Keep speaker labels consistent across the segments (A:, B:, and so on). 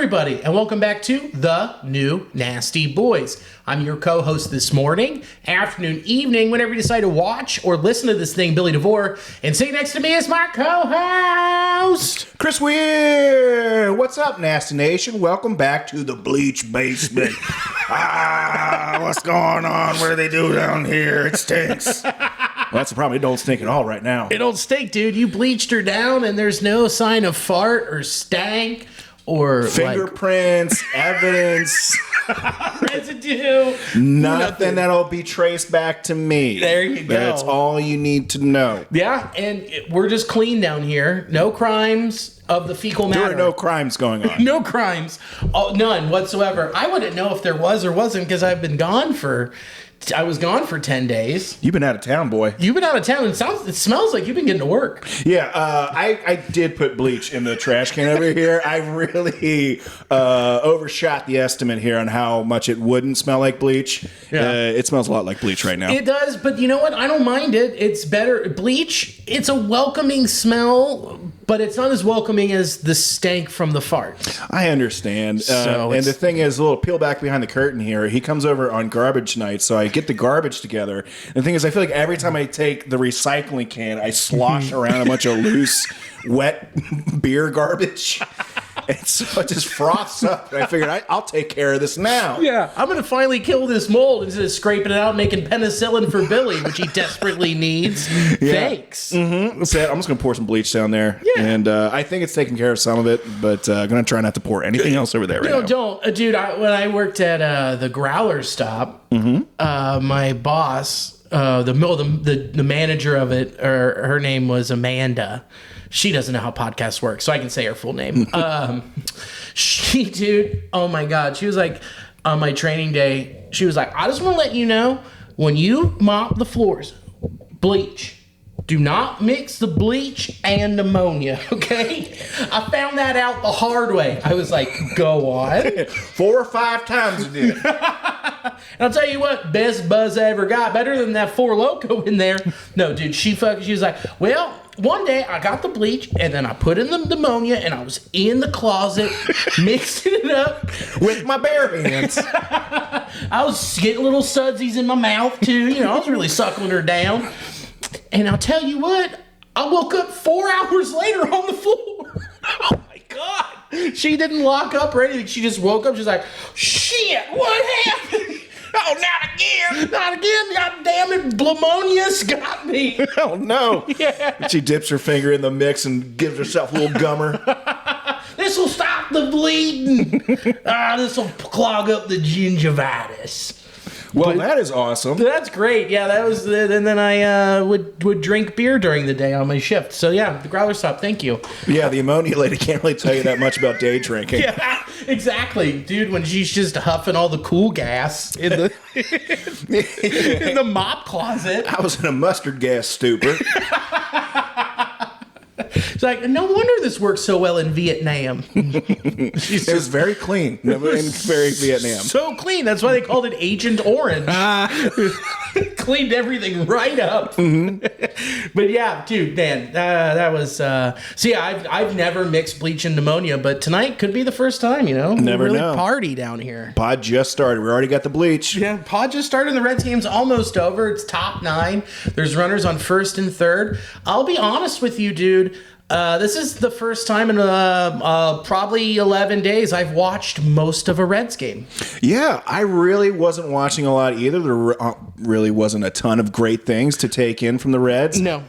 A: everybody, and welcome back to The New Nasty Boys. I'm your co-host this morning, afternoon, evening, whenever you decide to watch or listen to this thing, Billy DeVore. And sitting next to me is my co-host,
B: Chris Weir. What's up, Nasty Nation? Welcome back to the Bleach Basement. What's going on? What do they do down here? It stinks. Well, that's the problem. It don't stink at all right now.
A: It don't stink, dude. You bleached her down, and there's no sign of fart or stank or
B: fingerprints, evidence,
A: residue.
B: Nothing that'll be traced back to me.
A: There you go.
B: That's all you need to know.
A: Yeah, and we're just clean down here. No crimes of the fecal matter.
B: There are no crimes going on.
A: No crimes. Oh, none whatsoever. I wouldn't know if there was or wasn't because I was gone for 10 days.
B: You've been out of town, boy.
A: You've been out of town. It smells like you've been getting to work.
B: Yeah, I did put bleach in the trash can over here. I really overshot the estimate here on how much it wouldn't smell like bleach.
A: Yeah.
B: It smells a lot like bleach right now.
A: It does, but you know what? I don't mind it. It's better. Bleach, it's a welcoming smell, but it's not as welcoming as the stank from the fart.
B: I understand. And the thing is, a little peel back behind the curtain here. He comes over on garbage night, so I get the garbage together. And the thing is, I feel like every time I take the recycling can, I slosh around a bunch of loose, wet beer garbage. And so it just froths up. And I figured, I'll take care of this now.
A: Yeah, I'm going to finally kill this mold instead of scraping it out and making penicillin for Billy, which he desperately needs. Yeah. Thanks.
B: Mm-hmm. That's it. I'm just going to pour some bleach down there. Yeah. And I think it's taking care of some of it, but I'm going to try not to pour anything else over there right now.
A: Don't. Dude, when I worked at the Growler stop, my boss, the manager of it, her name was Amanda. She doesn't know how podcasts work, so I can say her full name. Oh my God. She was like, on my training day, she was like, I just want to let you know, when you mop the floors, bleach. Do not mix the bleach and ammonia, okay? I found that out the hard way. I was like, go on.
B: 4 or 5 times you did.
A: And I'll tell you what, best buzz I ever got. Better than that Four Loko in there. No, dude, she was like, well, one day I got the bleach and then I put in the ammonia and I was in the closet mixing it up
B: with my bare hands.
A: I was getting little sudsies in my mouth too. You know, I was really suckling her down. And I'll tell you what, I woke up 4 hours later on the floor. Oh my God. She didn't lock up or anything. She just woke up. She's like, shit, what happened? Oh, not again. Not again. God damn it. Blamonia's got me.
B: Oh, no.
A: Yeah.
B: She dips her finger in the mix and gives herself a little gummer.
A: This will stop the bleeding. This will clog up the gingivitis.
B: Well, that is awesome.
A: That's great. Yeah, that was it. And then I would drink beer during the day on my shift. So, yeah, the Growler stop. Thank you.
B: Yeah, the ammonia lady can't really tell you that much about day drinking.
A: Yeah, exactly. Dude, when she's just huffing all the cool gas in the in the mop closet.
B: I was in a mustard gas stupor.
A: It's like, no wonder this works so well in Vietnam.
B: It was very clean in very Vietnam.
A: So clean. That's why they called it Agent Orange. Cleaned everything right up. Mm-hmm. But yeah, dude, man, that was... I've never mixed bleach and pneumonia, but tonight could be the first time, you know?
B: Never
A: really
B: know.
A: Party down here.
B: Pod just started. We already got the bleach.
A: Yeah, pod just started. The Reds game's almost over. It's top 9. There's runners on first and third. I'll be honest with you, dude. This is the first time in probably 11 days I've watched most of a Reds game.
B: Yeah, I really wasn't watching a lot either. There really wasn't a ton of great things to take in from the Reds.
A: No.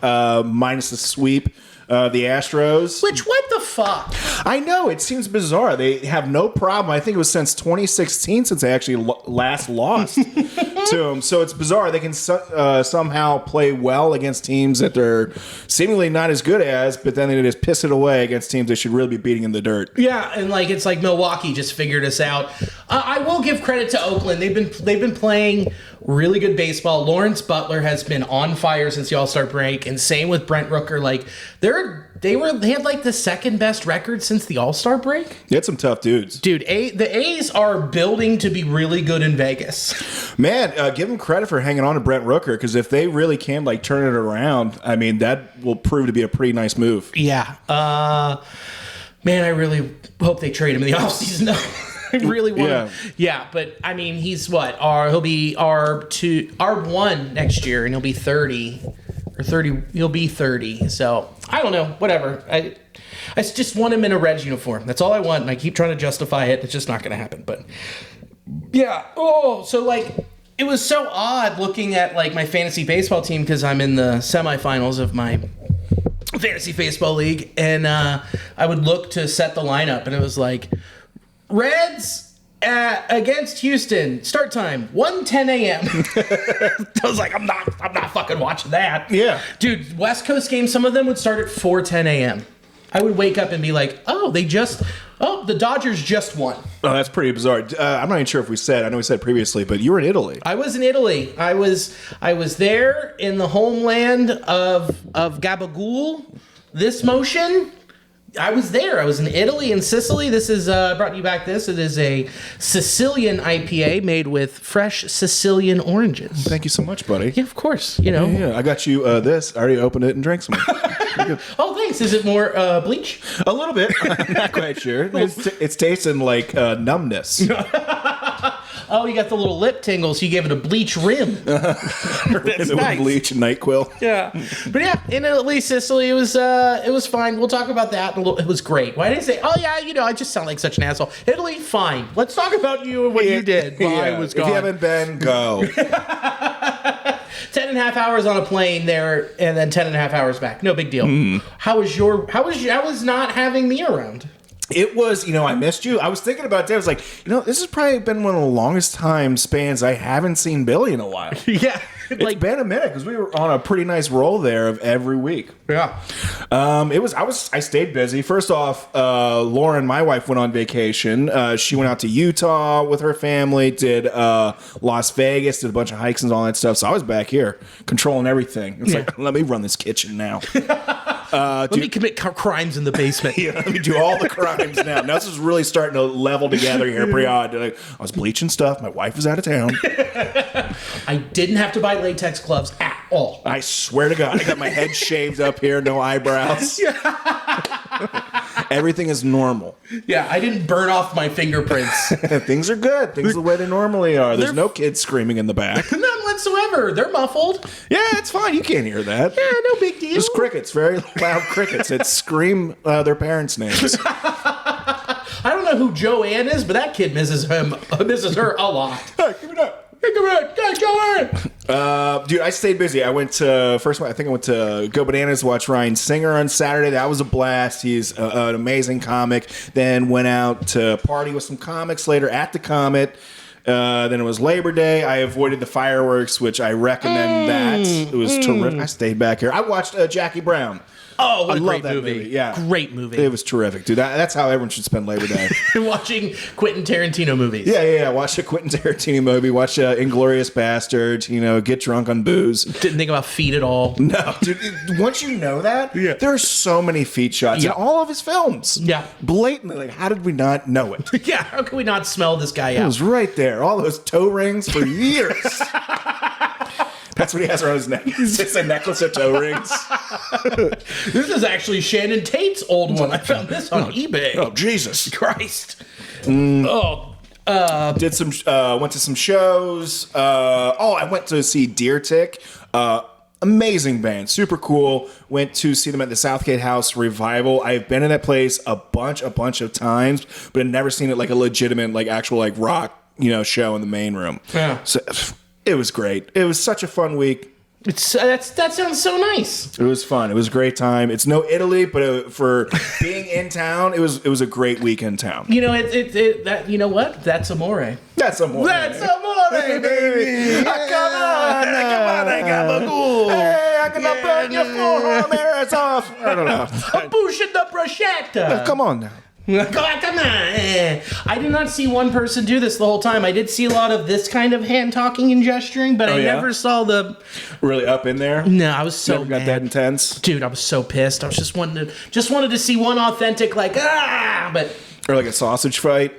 B: Minus the sweep. The Astros.
A: Which, what the fuck?
B: I know, it seems bizarre. They have no problem. I think it was since 2016 since they actually last lost to them. So it's bizarre. They can somehow play well against teams that they're seemingly not as good as, but then they just piss it away against teams they should really be beating in the dirt.
A: Yeah, and it's like Milwaukee just figured us out. I will give credit to Oakland. They've been playing really good baseball. Lawrence Butler has been on fire since the All-Star break, and same with Brent Rooker. They had like the second best record since the All-Star break.
B: They had some tough dudes.
A: Dude, the A's are building to be really good in Vegas.
B: Man, give them credit for hanging on to Brent Rooker, because if they really can turn it around, I mean, that will prove to be a pretty nice move.
A: Yeah. Man, I really hope they trade him in the offseason. I really want him. Yeah, but I mean, he's what? He'll be R1 next year, and he'll be 30 or 30. He'll be 30. So I don't know. Whatever. I just want him in a Reds uniform. That's all I want, and I keep trying to justify it. It's just not going to happen. But yeah. Oh, so like it was so odd looking at like my fantasy baseball team because I'm in the semifinals of my fantasy baseball league, and I would look to set the lineup, and it was like Reds against Houston, start time 1:10 a.m. I was like, I'm not fucking watching that.
B: Yeah,
A: dude, West Coast games, some of them would start at 4:10 a.m. I would wake up and be like, the Dodgers just won.
B: Oh, that's pretty bizarre. I'm not even sure if we said. I know we said previously, but you were in Italy.
A: I was in Italy. I was there in the homeland of Gabagool. This motion. I was there. I was in Italy and Sicily. This is brought you back. It is a Sicilian IPA made with fresh Sicilian oranges.
B: Thank you so much, buddy.
A: Yeah, of course. You know.
B: Yeah, I got you this. I already opened it and drank some.
A: Oh, thanks. Is it more bleach?
B: A little bit. I'm not quite sure. It's tasting like numbness.
A: Oh, you got the little lip tingles. You gave it a bleach rim. That's nice.
B: Bleach and NyQuil.
A: Yeah, but yeah, in Italy, Sicily, it was fine. We'll talk about that. It was great. Why did I say? Oh yeah, I just sound like such an asshole. Italy, fine. Let's talk about you and what you did while I was gone.
B: If you haven't been, go.
A: 10.5 hours on a plane there, and then 10.5 hours back. No big deal. How was not having me around?
B: It was, I missed you. I was thinking about it. I was like, this has probably been one of the longest time spans I haven't seen Billy in a while.
A: Yeah.
B: It's been a minute because we were on a pretty nice roll there of every week.
A: Yeah.
B: I stayed busy. First off, Lauren, my wife, went on vacation. She went out to Utah with her family, did Las Vegas, did a bunch of hikes and all that stuff. So I was back here controlling everything. It's like, let me run this kitchen now.
A: Let me commit crimes in the basement.
B: Yeah, let me do all the crimes now. Now this is really starting to level together here pretty odd. I was bleaching stuff. My wife was out of town.
A: I didn't have to buy latex gloves at all.
B: I swear to God, I got my head shaved up here, no eyebrows. Everything is normal.
A: Yeah, I didn't burn off my fingerprints.
B: Things are good. Things are the way they normally are. There's no kids screaming in the back.
A: None whatsoever. They're muffled.
B: Yeah, it's fine. You can't hear that.
A: Yeah, no big deal.
B: Just crickets. Very loud crickets that scream their parents' names.
A: I don't know who Joanne is, but that kid misses her a lot.
B: Hey, give it up. Dude, I stayed busy. I went to I went to Go Bananas to watch Ryan Singer on Saturday. That was a blast. He's an amazing comic. Then went out to party with some comics later at the Comet. Then it was Labor Day. I avoided the fireworks, which I recommend that. It was terrific. I stayed back here. I watched Jackie Brown.
A: Oh, what
B: I
A: a
B: love
A: great
B: that
A: movie.
B: Yeah.
A: Great movie.
B: It was terrific, dude. That's how everyone should spend Labor Day.
A: Watching Quentin Tarantino movies.
B: Yeah. Watch a Quentin Tarantino movie. Watch Inglourious Bastards. Get drunk on booze.
A: Didn't think about feet at all.
B: No, dude. Once you know that, there are so many feet shots in all of his films.
A: Yeah.
B: Blatantly. Like, how did we not know it?
A: Yeah, how can we not smell this guy out?
B: It was right there. All those toe rings for years. That's what he has around his neck. It's a necklace of toe rings.
A: This is actually Shannon Tate's old one. I found this on eBay.
B: Oh, Jesus
A: Christ.
B: Went to some shows. I went to see Deer Tick. Amazing band, super cool. Went to see them at the Southgate House Revival. I've been in that place a bunch of times, but I've never seen it like a legitimate, actual rock, show in the main room. Yeah. So, it was great. It was such a fun week.
A: That sounds so nice.
B: It was fun. It was a great time. It's no Italy, but for being in town, it was a great week in town.
A: You know what? That's amore.
B: That's amore.
A: That's amore, baby.
B: Come on, Gabagool. Hey, I'm gonna burn your forearm hairs off. I don't know.
A: A bush in the bruschetta.
B: Come on now.
A: Come on. I did not see one person do this the whole time. I did see a lot of this kind of hand talking and gesturing, but I never saw the
B: really up in there.
A: No, I was so
B: never got that intense,
A: dude. I was so pissed. I was just wanted to see one authentic but.
B: Or like a sausage fight.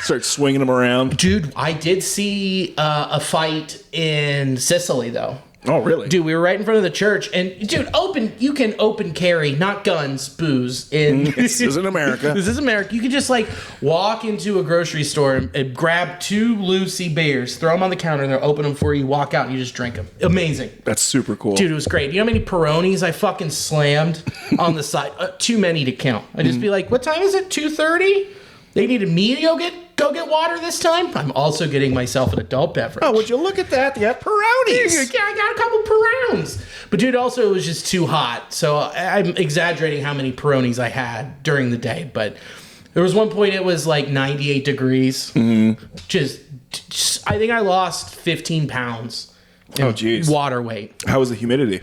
B: Start swinging them around.
A: Dude, I did see a fight in Sicily though.
B: Oh, really?
A: Dude, we were right in front of the church. And, dude, you can open carry, not guns, booze.
B: This isn't America.
A: This is America. You can just, like, walk into a grocery store and grab 2 Lucy beers, throw them on the counter, and they'll open them for you, walk out, and you just drink them. Amazing.
B: That's super cool.
A: Dude, it was great. You know how many Peronis I fucking slammed on the side? Too many to count. I'd just be like, what time is it? 2:30? They needed me to go get water this time? I'm also getting myself an adult beverage.
B: Oh, would you look at that? You have Peronis.
A: Yeah, I got a couple Peronis. But, dude, also it was just too hot. So I'm exaggerating how many Peronis I had during the day. But there was one point it was like 98 degrees. Just I think I lost 15 pounds in water weight.
B: How was the humidity?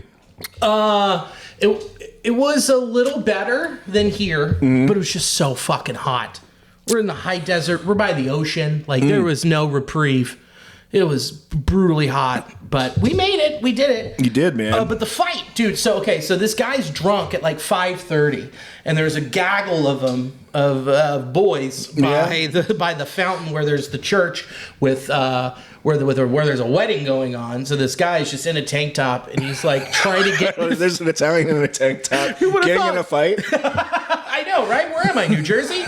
A: It was a little better than here, but it was just so fucking hot. We're in the high desert. We're by the ocean. Like, there was no reprieve. It was brutally hot, but we made it. We did it.
B: You did, man.
A: But the fight, dude. So this guy's drunk at like 5:30, and there's a gaggle of them, of boys by the fountain where there's the church with where there's a wedding going on. So this guy's just in a tank top, and he's like trying to get.
B: There's an Italian in a tank top getting in a fight.
A: I know, right? Where am I? New Jersey?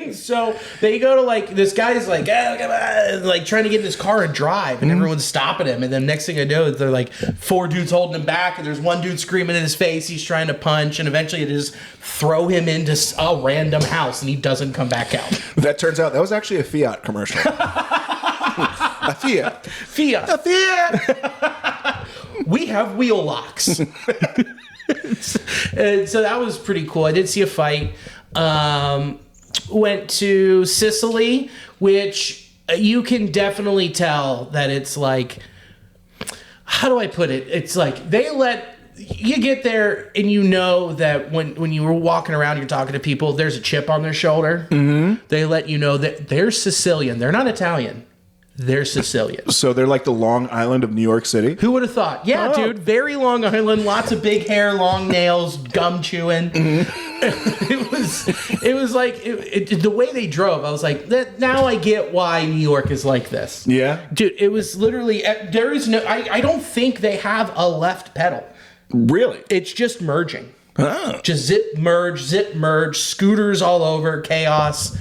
A: And so they go to like, this guy's like trying to get in his car and drive, and everyone's stopping him. And then next thing I know, they're like 4 dudes holding him back, and there's one dude screaming in his face. He's trying to punch, and eventually they just throw him into a random house, and he doesn't come back out.
B: That turns out that was actually a Fiat commercial. A Fiat.
A: A Fiat. We have wheel locks. And so that was pretty cool. I did see a fight. Went to Sicily, which you can definitely tell that it's like, how do I put it? It's like you get there and you know that when you were walking around, you're talking to people, there's a chip on their shoulder. They let you know that they're Sicilian. They're not Italian. They're Sicilian. So
B: they're like the Long Island of New York City?
A: Who would have thought? Yeah, dude. Very Long Island. Lots of big hair, long nails, gum chewing. It was like, the way they drove, I was like, now I get why New York is like this.
B: Yeah?
A: Dude, it was literally, there is no, I don't think they have a left pedal.
B: Really?
A: It's just merging. Just zip, merge, scooters all over, chaos.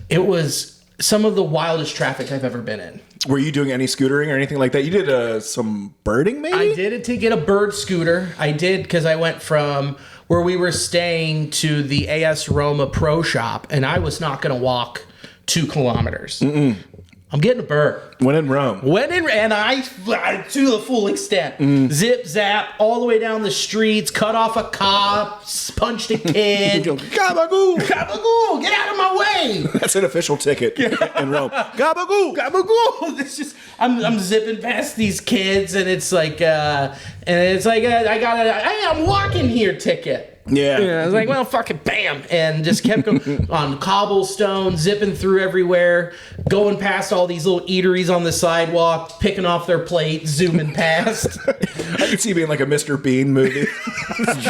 A: It was some of the wildest traffic I've ever been in.
B: Were you doing any scootering or anything like that? You did some birding, maybe?
A: I did it to get a bird scooter. I did because I went from where we were staying to the AS Roma Pro Shop, and I was not going to walk 2 kilometers. I'm getting a bird.
B: When in Rome.
A: And I to the full extent. Zip, zap, all the way down the streets, cut off a cop, punched a kid.
B: Gabagoo!
A: Gabagoo! Get out of my way!
B: That's an official ticket in Rome. Gabagoo!
A: Gabagoo! It's just, I'm zipping past these kids, and it's like, I got I'm walking here ticket.
B: Yeah.
A: I was like, well, fucking bam. And just kept going on cobblestone, zipping through everywhere, going past all these little eateries on the sidewalk, picking off their plate, zooming past.
B: I could see you being like a Mr. Bean movie.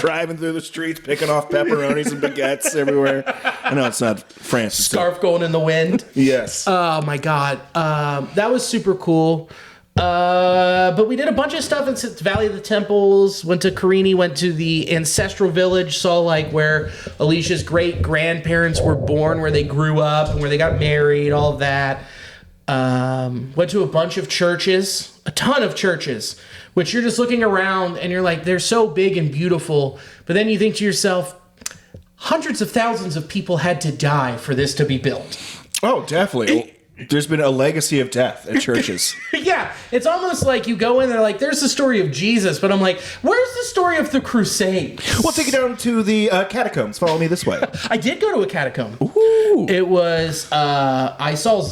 B: Driving through the streets, picking off pepperonis and baguettes everywhere. I know it's not France.
A: Scarf going in the wind.
B: Yes.
A: Oh, my God. That was super cool. But we did a bunch of stuff in Valley of the Temples, went to Carini, went to the ancestral village, saw like where Alicia's great grandparents were born, where they grew up and where they got married, all of that. Went to a bunch of churches, a ton of churches, which you're just looking around and you're like, they're so big and beautiful. But then you think to yourself, hundreds of thousands of people had to die for this to be built.
B: Oh, definitely. There's been a legacy of death at churches.
A: Yeah, it's almost like you go in there like, there's the story of Jesus, but I'm like, where's the story of the Crusades?
B: We'll take you down to the catacombs. Follow me this way.
A: I did go to a catacomb.
B: Ooh.
A: It was, I saw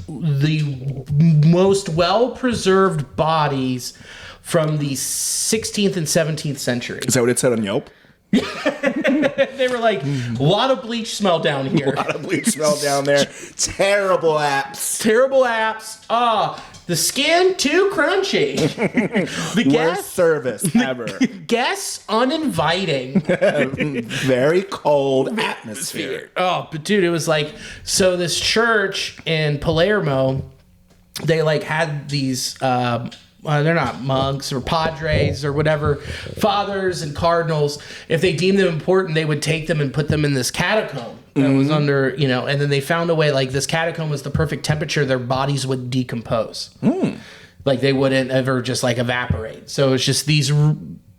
A: the most well-preserved bodies from the 16th and 17th century.
B: Is that what it said on Yelp?
A: They were like, a lot of bleach smell down here.
B: A lot of bleach smell down there. Terrible apps.
A: The skin too crunchy. The
B: worst service ever.
A: Guests uninviting.
B: Very cold atmosphere.
A: Oh, but dude, it was like, so this church in Palermo, they like had these they're not monks or padres or whatever, fathers and cardinals, if they deemed them important, they would take them and put them in this catacomb that was under, and then they found a way, like this catacomb was the perfect temperature, their bodies would decompose. Like they wouldn't ever just like evaporate. So it's just these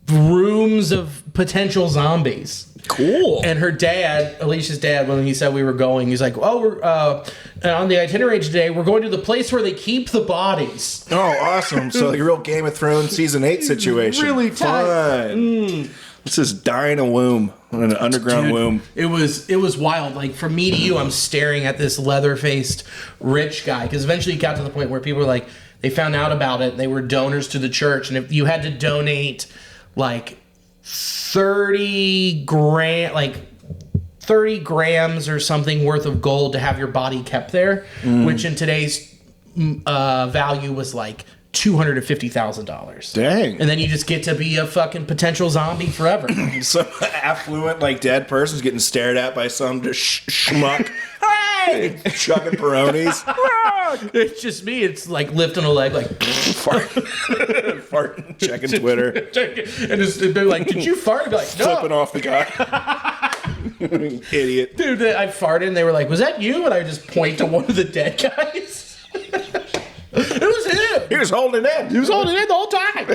A: rooms of potential zombies.
B: Cool.
A: And her dad, Alicia's dad, when he said we were going, he's like, "Oh, we're on the itinerary today. We're going to the place where they keep the bodies."
B: Oh, awesome! So like a real Game of Thrones season 8 situation.
A: Really
B: fun. This is dying a womb, an underground womb.
A: It was wild. Like from me to you, I'm staring at this leather-faced rich guy because eventually it got to the point where people were like, they found out about it. And they were donors to the church, and if you had to donate like 30 grams or something worth of gold to have your body kept there, which in today's value was like $250,000.
B: Dang.
A: And then you just get to be a fucking potential zombie forever.
B: Some affluent, like, dead person's getting stared at by some just schmuck. Hey! Chugging Peronis.
A: It's just me. It's like lifting a leg, like
B: farting, checking Twitter.
A: And they're like, "Did you fart?" I'd be like, "No."
B: Flipping off the guy. Idiot.
A: Dude, I farted and they were like, "Was that you?" And I just point to one of the dead guys. It was him.
B: He was holding it in.
A: He was holding it in the whole time.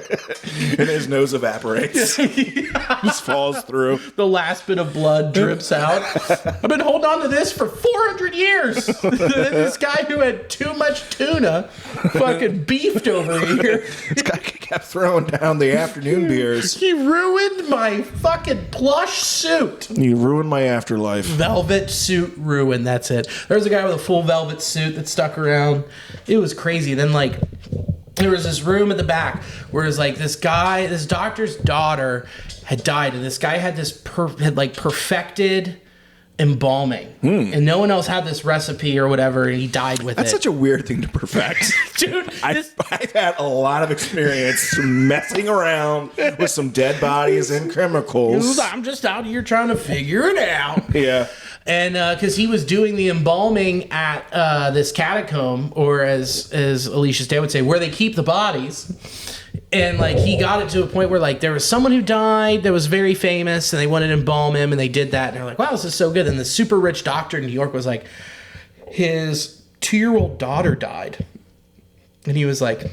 B: And his nose evaporates. Just falls through.
A: The last bit of blood drips out. I've been holding on to this for 400 years. This guy who had too much tuna fucking beefed over here.
B: This guy kept throwing down the afternoon beers.
A: He ruined my fucking plush suit.
B: You ruined my afterlife.
A: Velvet suit ruined. That's it. There was a guy with a full velvet suit that stuck around. It was crazy. Then like there was this room at the back where it was like this doctor's daughter had died, and this guy had this perfected embalming, and no one else had this recipe or whatever, and he died with
B: That's
A: it.
B: such a weird thing to perfect.
A: Dude,
B: I've had a lot of experience messing around with some dead bodies and chemicals.
A: I'm just out here trying to figure it out.
B: Yeah.
A: And because he was doing the embalming at this catacomb, or as Alicia's dad would say, where they keep the bodies. And like he got it to a point where like there was someone who died that was very famous, and they wanted to embalm him, and they did that. And they're like, "Wow, this is so good." And the super rich doctor in New York was like, his 2-year-old daughter died, and he was like,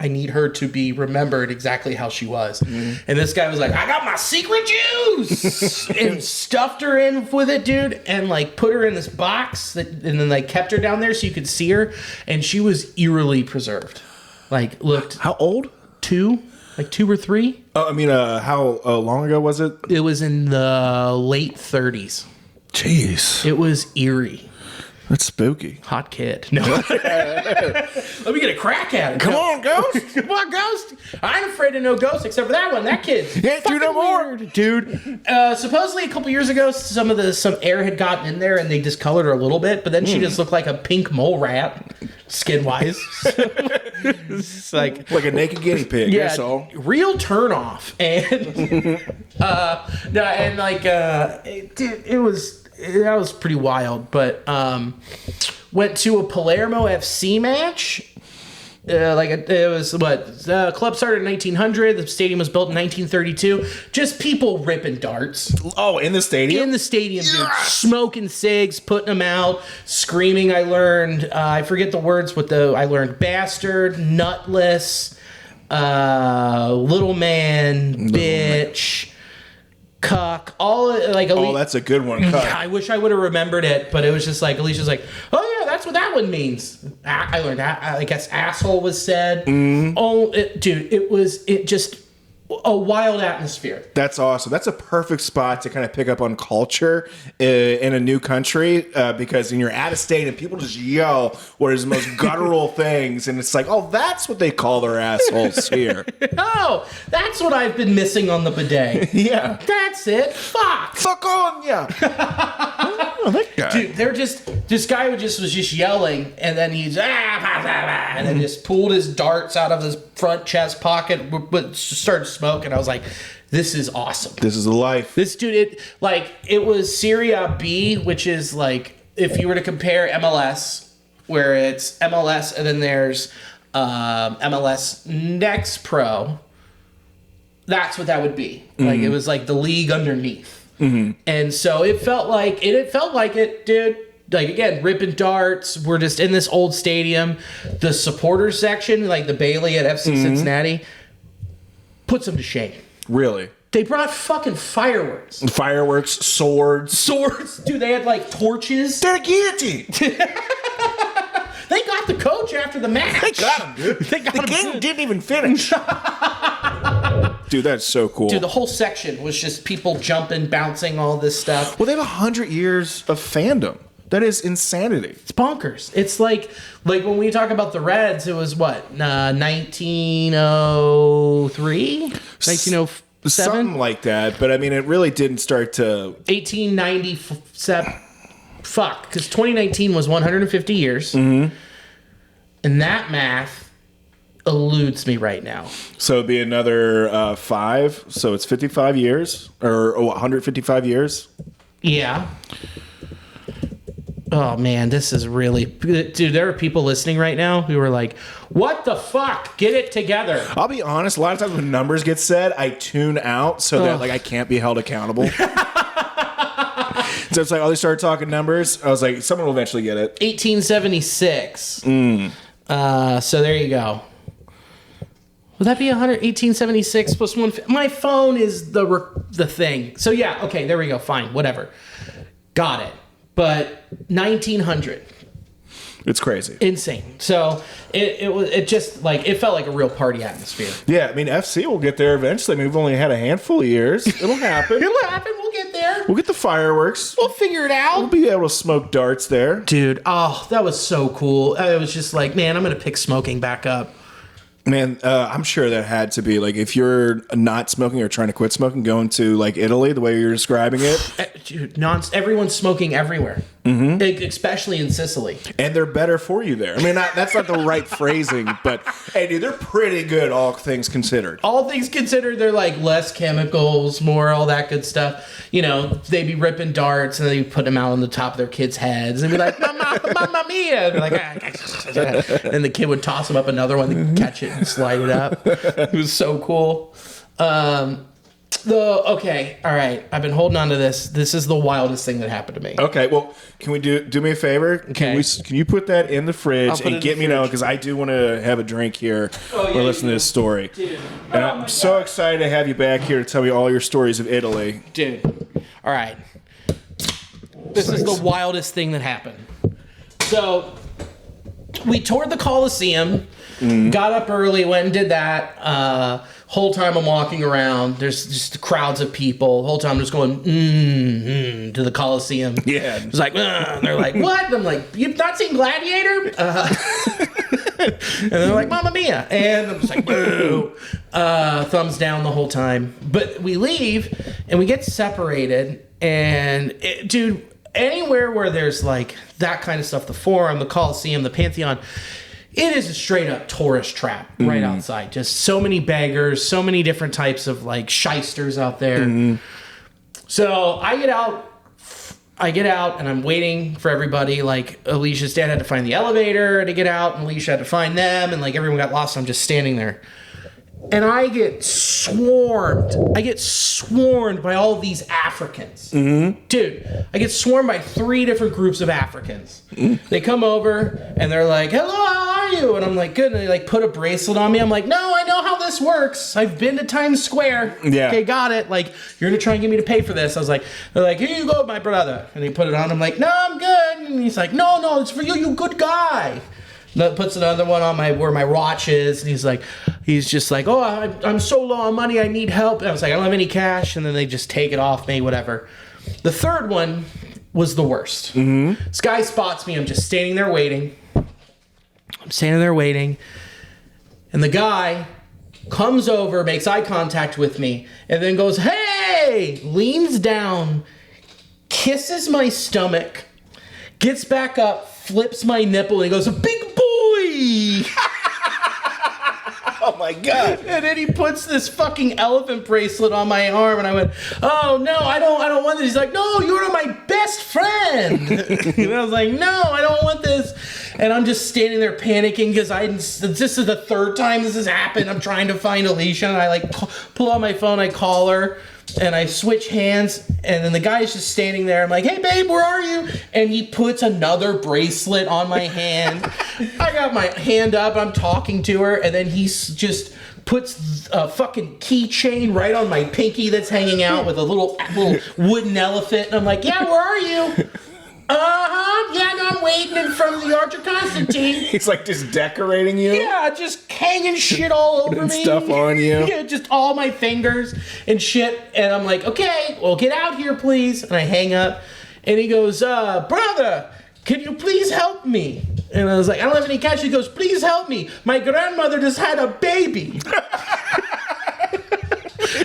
A: "I need her to be remembered exactly how she was." And this guy was like, "I got my secret juice," and stuffed her in with it, dude, and like put her in this box and then like kept her down there so you could see her, and she was eerily preserved. Like looked
B: How old?
A: 2 or 3.
B: Oh, I mean, how long ago was it?
A: It was in the late 30s.
B: Jeez.
A: It was eerie.
B: That's spooky.
A: Hot kid. No. Let me get a crack at it.
B: Come on, Ghost.
A: Come on, Ghost. I ain't afraid of no ghost except for that one. That kid.
B: Can't do no more.
A: Dude. Supposedly a couple years ago, some air had gotten in there and they discolored her a little bit, but then she just looked like a pink mole rat, skin-wise. It's like
B: a naked guinea pig.
A: yeah,
B: That's all.
A: real turn off. And that was pretty wild. But went to a Palermo FC match. Club started in 1900. The stadium was built in 1932. Just people ripping darts.
B: Oh, in the stadium?
A: In the stadium, dude. Smoking cigs, putting them out, screaming. I learned, I forget the words, I learned bastard, nutless, little man, bitch, cuck, all like.
B: That's a good one. Cuck.
A: I wish I would have remembered it, but it was just like Alicia's like, "Oh yeah, that's what that one means." I learned that. I guess asshole was said. It was just a wild atmosphere.
B: That's awesome. That's a perfect spot to kind of pick up on culture in a new country because when you're at a state and people just yell what is the most guttural things, and it's like, oh, that's what they call their assholes here.
A: Oh, that's what I've been missing on the bidet.
B: Yeah.
A: That's it. Fuck
B: on ya. Oh, that guy.
A: Dude, this guy was just yelling, and then he's and then just pulled his darts out of his front chest pocket, but started smoking. I was like, this is awesome.
B: This is the life.
A: This dude, it was Serie B, which is like, if you were to compare MLS, where it's MLS and then there's MLS Next Pro, that's what that would be. Like, it was like the league underneath. And so it felt like it, dude. Like, again, ripping darts. We're just in this old stadium. The supporters section, like the Bailey at FC Cincinnati, puts them to shame.
B: Really?
A: They brought fucking fireworks.
B: Fireworks, swords.
A: Dude, they had like torches.
B: They're a guillotine.
A: They got the coach after the match.
B: They got him, dude. The game didn't even finish. Dude, that's so cool.
A: Dude, the whole section was just people jumping, bouncing, all this stuff.
B: Well, they have 100 years of fandom. That is insanity.
A: It's bonkers. It's like when we talk about the Reds, it was what, 1903? 1907?
B: Something like that. But I mean, it really didn't start to
A: 1897. Fuck, because 2019 was 150 years. And that math eludes me right now.
B: So it'd be another 5. So it's 55 years or 155 years.
A: Yeah. Oh, man, this is really... Dude, there are people listening right now who are like, what the fuck? Get it together.
B: I'll be honest, a lot of times when numbers get said, I tune out so that like I can't be held accountable. So it's like, they started talking numbers. I was like, someone will eventually get it.
A: 1876. So there you go. Would that be 1876 plus 1? My phone is the thing. So yeah, okay, there we go. Fine, whatever. Got it. But 1900.
B: It's crazy.
A: Insane. So it just like, it felt like a real party atmosphere.
B: Yeah, I mean, FC will get there eventually. I mean, we've only had a handful of years. It'll happen.
A: It'll happen. We'll get there.
B: We'll get the fireworks.
A: We'll figure it out.
B: We'll be able to smoke darts there.
A: Dude, oh, that was so cool. I was just like, man, I'm going to pick smoking back up.
B: Man, I'm sure that had to be like, if you're not smoking or trying to quit smoking, going to like Italy, the way you're describing it.
A: Dude, everyone's smoking everywhere, especially in Sicily.
B: And they're better for you there. I mean, that's not the right phrasing, but hey, dude, they're pretty good, all things considered.
A: All things considered, they're like less chemicals, more all that good stuff. You know, they be ripping darts and they put them out on the top of their kids' heads and be like, Mamma mia! And they're like, and the kid would toss them up another one to catch it and slide it up. It was so cool. Okay, all right. I've been holding on to this. This is the wildest thing that happened to me.
B: Okay, well, can we do me a favor?
A: Okay.
B: Can you put that in the fridge and get me now, because I do want to have a drink here or listen to this story.
A: Dude.
B: And I'm so excited to have you back here to tell me all your stories of Italy.
A: Dude. All right. This is the wildest thing that happened. So, we toured the Coliseum, got up early, went and did that. Whole time I'm walking around, there's just crowds of people. The whole time I'm just going, to the Coliseum.
B: Yeah.
A: It's like, and they're like, what? And I'm like, you've not seen Gladiator? And they're like, Mamma Mia. And I'm just like, boo. Thumbs down the whole time. But we leave, and we get separated. And, dude, anywhere where there's like that kind of stuff, the Forum, the Coliseum, the Pantheon, it is a straight up tourist trap right outside. Just so many beggars, so many different types of like shysters out there. So I get out and I'm waiting for everybody. Like Alicia's dad had to find the elevator to get out, and Alicia had to find them, and like everyone got lost. So I'm just standing there. And I get swarmed. By all these Africans. Dude, I get swarmed by 3 different groups of Africans. They come over and they're like, hello, how are you? And I'm like, good. And they like put a bracelet on me. I'm like, no, I know how this works. I've been to Times Square.
B: Yeah.
A: Okay, got it. Like, you're going to try and get me to pay for this. I was like, they're like, here you go, my brother. And he put it on. I'm like, no, I'm good. And he's like, no, it's for you, you good guy. Puts another one on where my watch is, and he's just like, oh, I'm so low on money, I need help. And I was like, I don't have any cash, and then they just take it off me, whatever. The third one was the worst. This guy spots me, I'm just standing there waiting, and the guy comes over, makes eye contact with me, and then goes, hey, leans down, kisses my stomach, gets back up, flips my nipple, and he goes, a big boy!
B: Oh my God.
A: And then he puts this fucking elephant bracelet on my arm, and I went, oh no, I don't want this. He's like, no, you're my best friend. And I was like, no, I don't want this. And I'm just standing there panicking because this is the third time this has happened. I'm trying to find Alicia, and I like pull out my phone, I call her, and I switch hands, and then the guy's just standing there. I'm like, hey, babe, where are you? And he puts another bracelet on my hand. I got my hand up, I'm talking to her, and then he's just puts a fucking keychain right on my pinky that's hanging out with a little wooden elephant. And I'm like, yeah, where are you? Yeah, no, I'm waiting in front of the Arch of Constantine.
B: He's like just decorating you?
A: Yeah, just hanging shit all over
B: and
A: me.
B: Stuff on you.
A: Yeah, just all my fingers and shit. And I'm like, okay, well, get out here, please. And I hang up. And he goes, brother, can you please help me? And I was like, I don't have any cash. He goes, please help me. My grandmother just had a baby.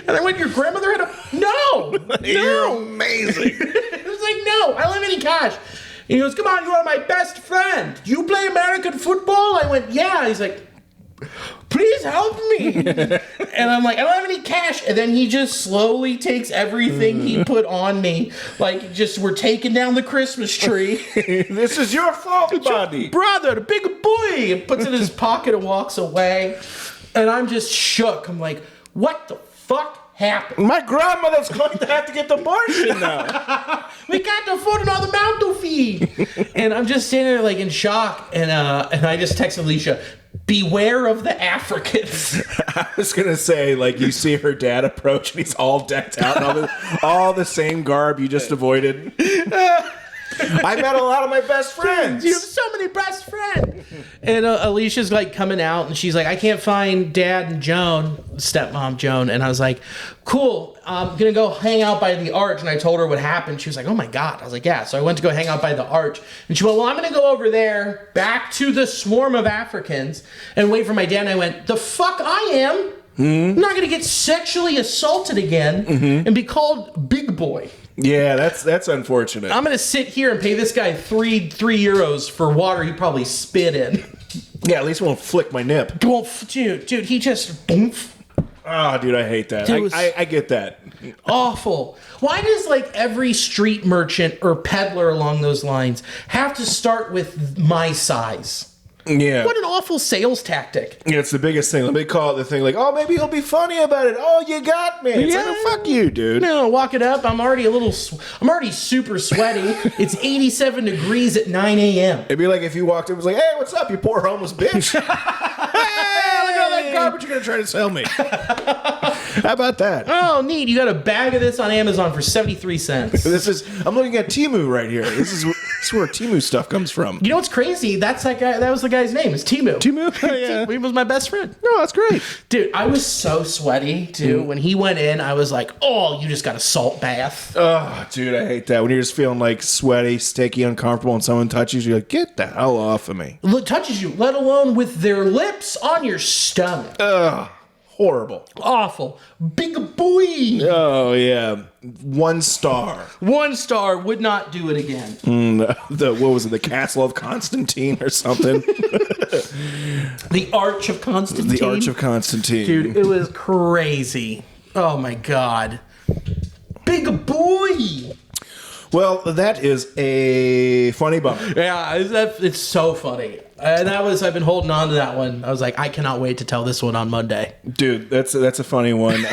A: And I went, your grandmother had a... No!
B: You're amazing.
A: I was like, no, I don't have any cash. And he goes, come on, you are my best friend. Do you play American football? I went, yeah. He's like, please help me. And I'm like, I don't have any cash. And then he just slowly takes everything he put on me. Like, just, we're taking down the Christmas tree.
B: This is your fault, buddy.
A: Brother, the big boy. And puts it in his pocket and walks away. And I'm just shook. I'm like, what the fuck happened?
B: My grandmother's going to have to get the abortion now.
A: We can't afford another mountain feed. And I'm just standing there like in shock. And I just text Alicia, beware of the Africans.
B: I was going to say, like, you see her dad approach and he's all decked out and all the same garb you just avoided. I met a lot of my best friends.
A: You have so many best friends. And Alicia's like coming out and she's like, I can't find Dad and Joan, stepmom Joan. And I was like, cool, I'm going to go hang out by the Arch. And I told her what happened. She was like, oh my God. I was like, yeah. So I went to go hang out by the Arch. And she went, well, I'm going to go over there back to the swarm of Africans and wait for my dad. And I went, the fuck I am. Mm-hmm. I'm not going to get sexually assaulted again and be called big boy.
B: Yeah, that's unfortunate.
A: I'm going to sit here and pay this guy three euros for water he probably spit in.
B: Yeah, at least it won't flick my nip.
A: Dude, he just... Boomf.
B: Oh, dude, I hate that. I get that.
A: Awful. Why does, like, every street merchant or peddler along those lines have to start with my size?
B: Yeah.
A: What an awful sales tactic.
B: Yeah, it's the biggest thing. Let me call it the thing like, oh, maybe he'll be funny about it. Oh, you got me. It's like, oh, fuck you, dude.
A: No, walk it up. I'm already super sweaty. It's 87 degrees at 9 a.m.
B: It'd be like if you walked in and was like, hey, what's up, you poor homeless bitch? Hey, look at all that garbage you're going to try to sell me. How about that?
A: Oh, neat. You got a bag of this on Amazon for 73 cents.
B: I'm looking at Temu right here. This is where Temu stuff comes from.
A: You know what's crazy? That was the guy's name. It's Temu.
B: Temu? Oh, yeah.
A: He was my best friend.
B: No, that's great.
A: Dude, I was so sweaty, too. When he went in, I was like, oh, you just got a salt bath.
B: Oh, dude, I hate that. When you're just feeling like sweaty, sticky, uncomfortable, and someone touches you, you're like, get the hell off of me.
A: Touches you, let alone with their lips on your stomach.
B: Ugh. Horrible.
A: Awful. Big boy.
B: Oh, yeah. 1 star.
A: 1 star. Would not do it again.
B: What was it? The Castle of Constantine or something?
A: The Arch of Constantine.
B: The Arch of Constantine.
A: Dude, it was crazy. Oh, my God. Big boy.
B: Well, that is a funny bump.
A: Yeah, it's so funny. And I've been holding on to that one. I was like, I cannot wait to tell this one on Monday.
B: Dude, that's a funny one.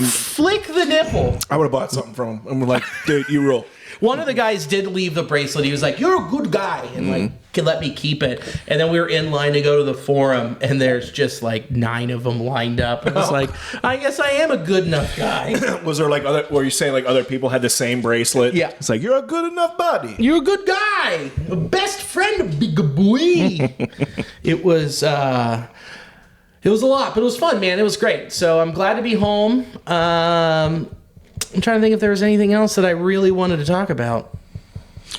A: Flick the nipple.
B: I would have bought something from him. I'm like, dude, you rule.
A: One of the guys did leave the bracelet. He was like, you're a good guy. And like, can let me keep it. And then we were in line to go to the forum. And there's just like 9 of them lined up. And it's like, I guess I am a good enough guy.
B: Was there like were you saying like other people had the same bracelet?
A: Yeah.
B: It's like, you're a good enough buddy.
A: You're a good guy. Best friend, big boy. It was a lot, but it was fun, man. It was great. So I'm glad to be home. I'm trying to think if there was anything else that I really wanted to talk about.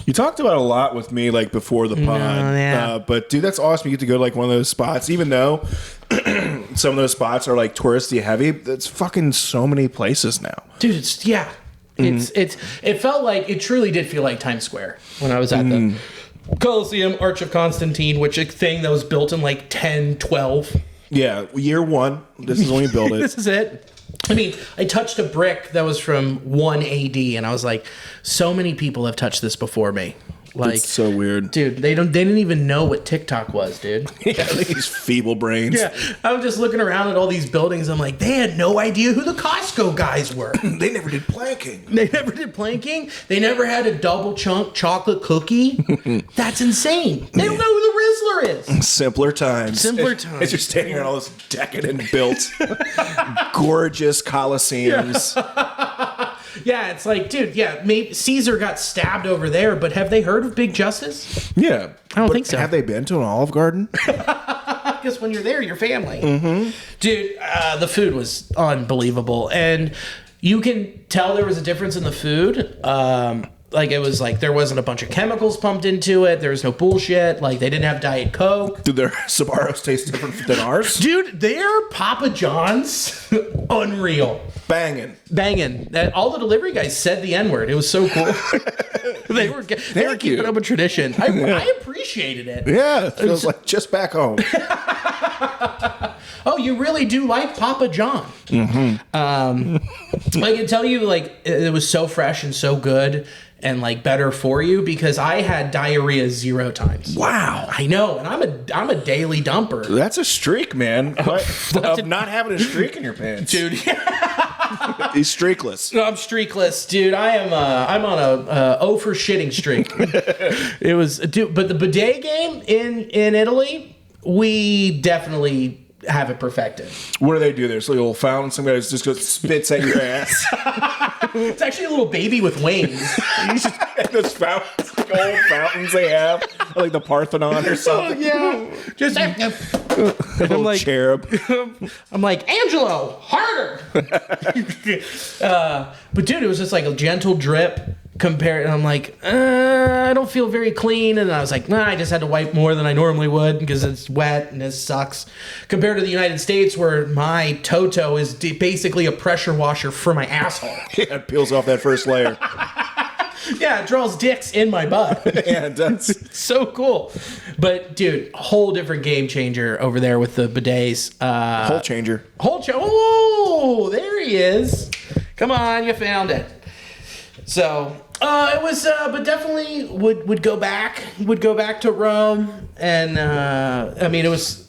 B: You talked about a lot with me, like, before the pod.
A: Yeah.
B: But, dude, that's awesome. You get to go to, like, one of those spots. Even though some of those spots are, like, touristy heavy, it's fucking so many places now.
A: Dude, it felt like, it truly did feel like Times Square when I was at the Coliseum, Arch of Constantine, which a thing that was built in, like, 1012.
B: Yeah, year 1. This is when you built it.
A: This is it. I mean, I touched a brick that was from 1 AD, and I was like, so many people have touched this before me. Like,
B: it's so weird.
A: Dude, they didn't even know what TikTok was, dude.
B: Yeah, these feeble brains.
A: Yeah, I was just looking around at all these buildings. I'm like, they had no idea who the Costco guys were.
B: They never did planking.
A: They never had a double chunk chocolate cookie. That's insane. They don't know who the Rizzler is.
B: Simpler times. As you're standing on all those decadent built, gorgeous coliseums.
A: Yeah, it's like, dude, yeah, maybe Caesar got stabbed over there, but have they heard of Big Justice?
B: Yeah.
A: I don't think so.
B: Have they been to an Olive Garden?
A: Because when you're there, you're family. Mm-hmm. Dude, the food was unbelievable. And you can tell there was a difference in the food. Like, it was like there wasn't a bunch of chemicals pumped into it. There was no bullshit. Like, they didn't have Diet Coke.
B: Do their Sbarros taste different than ours?
A: Dude, their Papa John's, unreal.
B: Banging.
A: All the delivery guys said the N-word. It was so cool. they were keeping up a tradition. I apprecited it.
B: Yeah, it feels like just back home.
A: Oh, you really do like Papa John. Mm-hmm. I can tell you, like, it was so fresh and so good and, like, better for you because I had diarrhea 0 times.
B: Wow.
A: I know, and I'm a daily dumper.
B: That's a streak, man. Of not having a streak in your pants.
A: Dude.
B: He's streakless.
A: No, I'm streakless, dude. I'm on a 0 for shitting streak. It was, dude, but the bidet game in Italy, we definitely have it perfected.
B: What do they do? There's a little fountain. Some guy just goes spits at your ass.
A: It's actually a little baby with wings.
B: Those fountains, like old fountains they have, like the Parthenon or something.
A: Yeah, just a
B: little like, cherub.
A: I'm like, Angelo, harder. But dude, it was just like a gentle drip. Compared, and I'm like, I don't feel very clean, and I was like, I just had to wipe more than I normally would because it's wet and it sucks. Compared to the United States, where my Toto is basically a pressure washer for my asshole.
B: Yeah, it peels off that first layer.
A: Yeah, it draws dicks in my butt.
B: Yeah, it does.
A: It's so cool. But dude, whole different game changer over there with the bidets.
B: Whole changer.
A: Oh, there he is. Come on, you found it. So it was, but definitely would go back to Rome, and I mean it was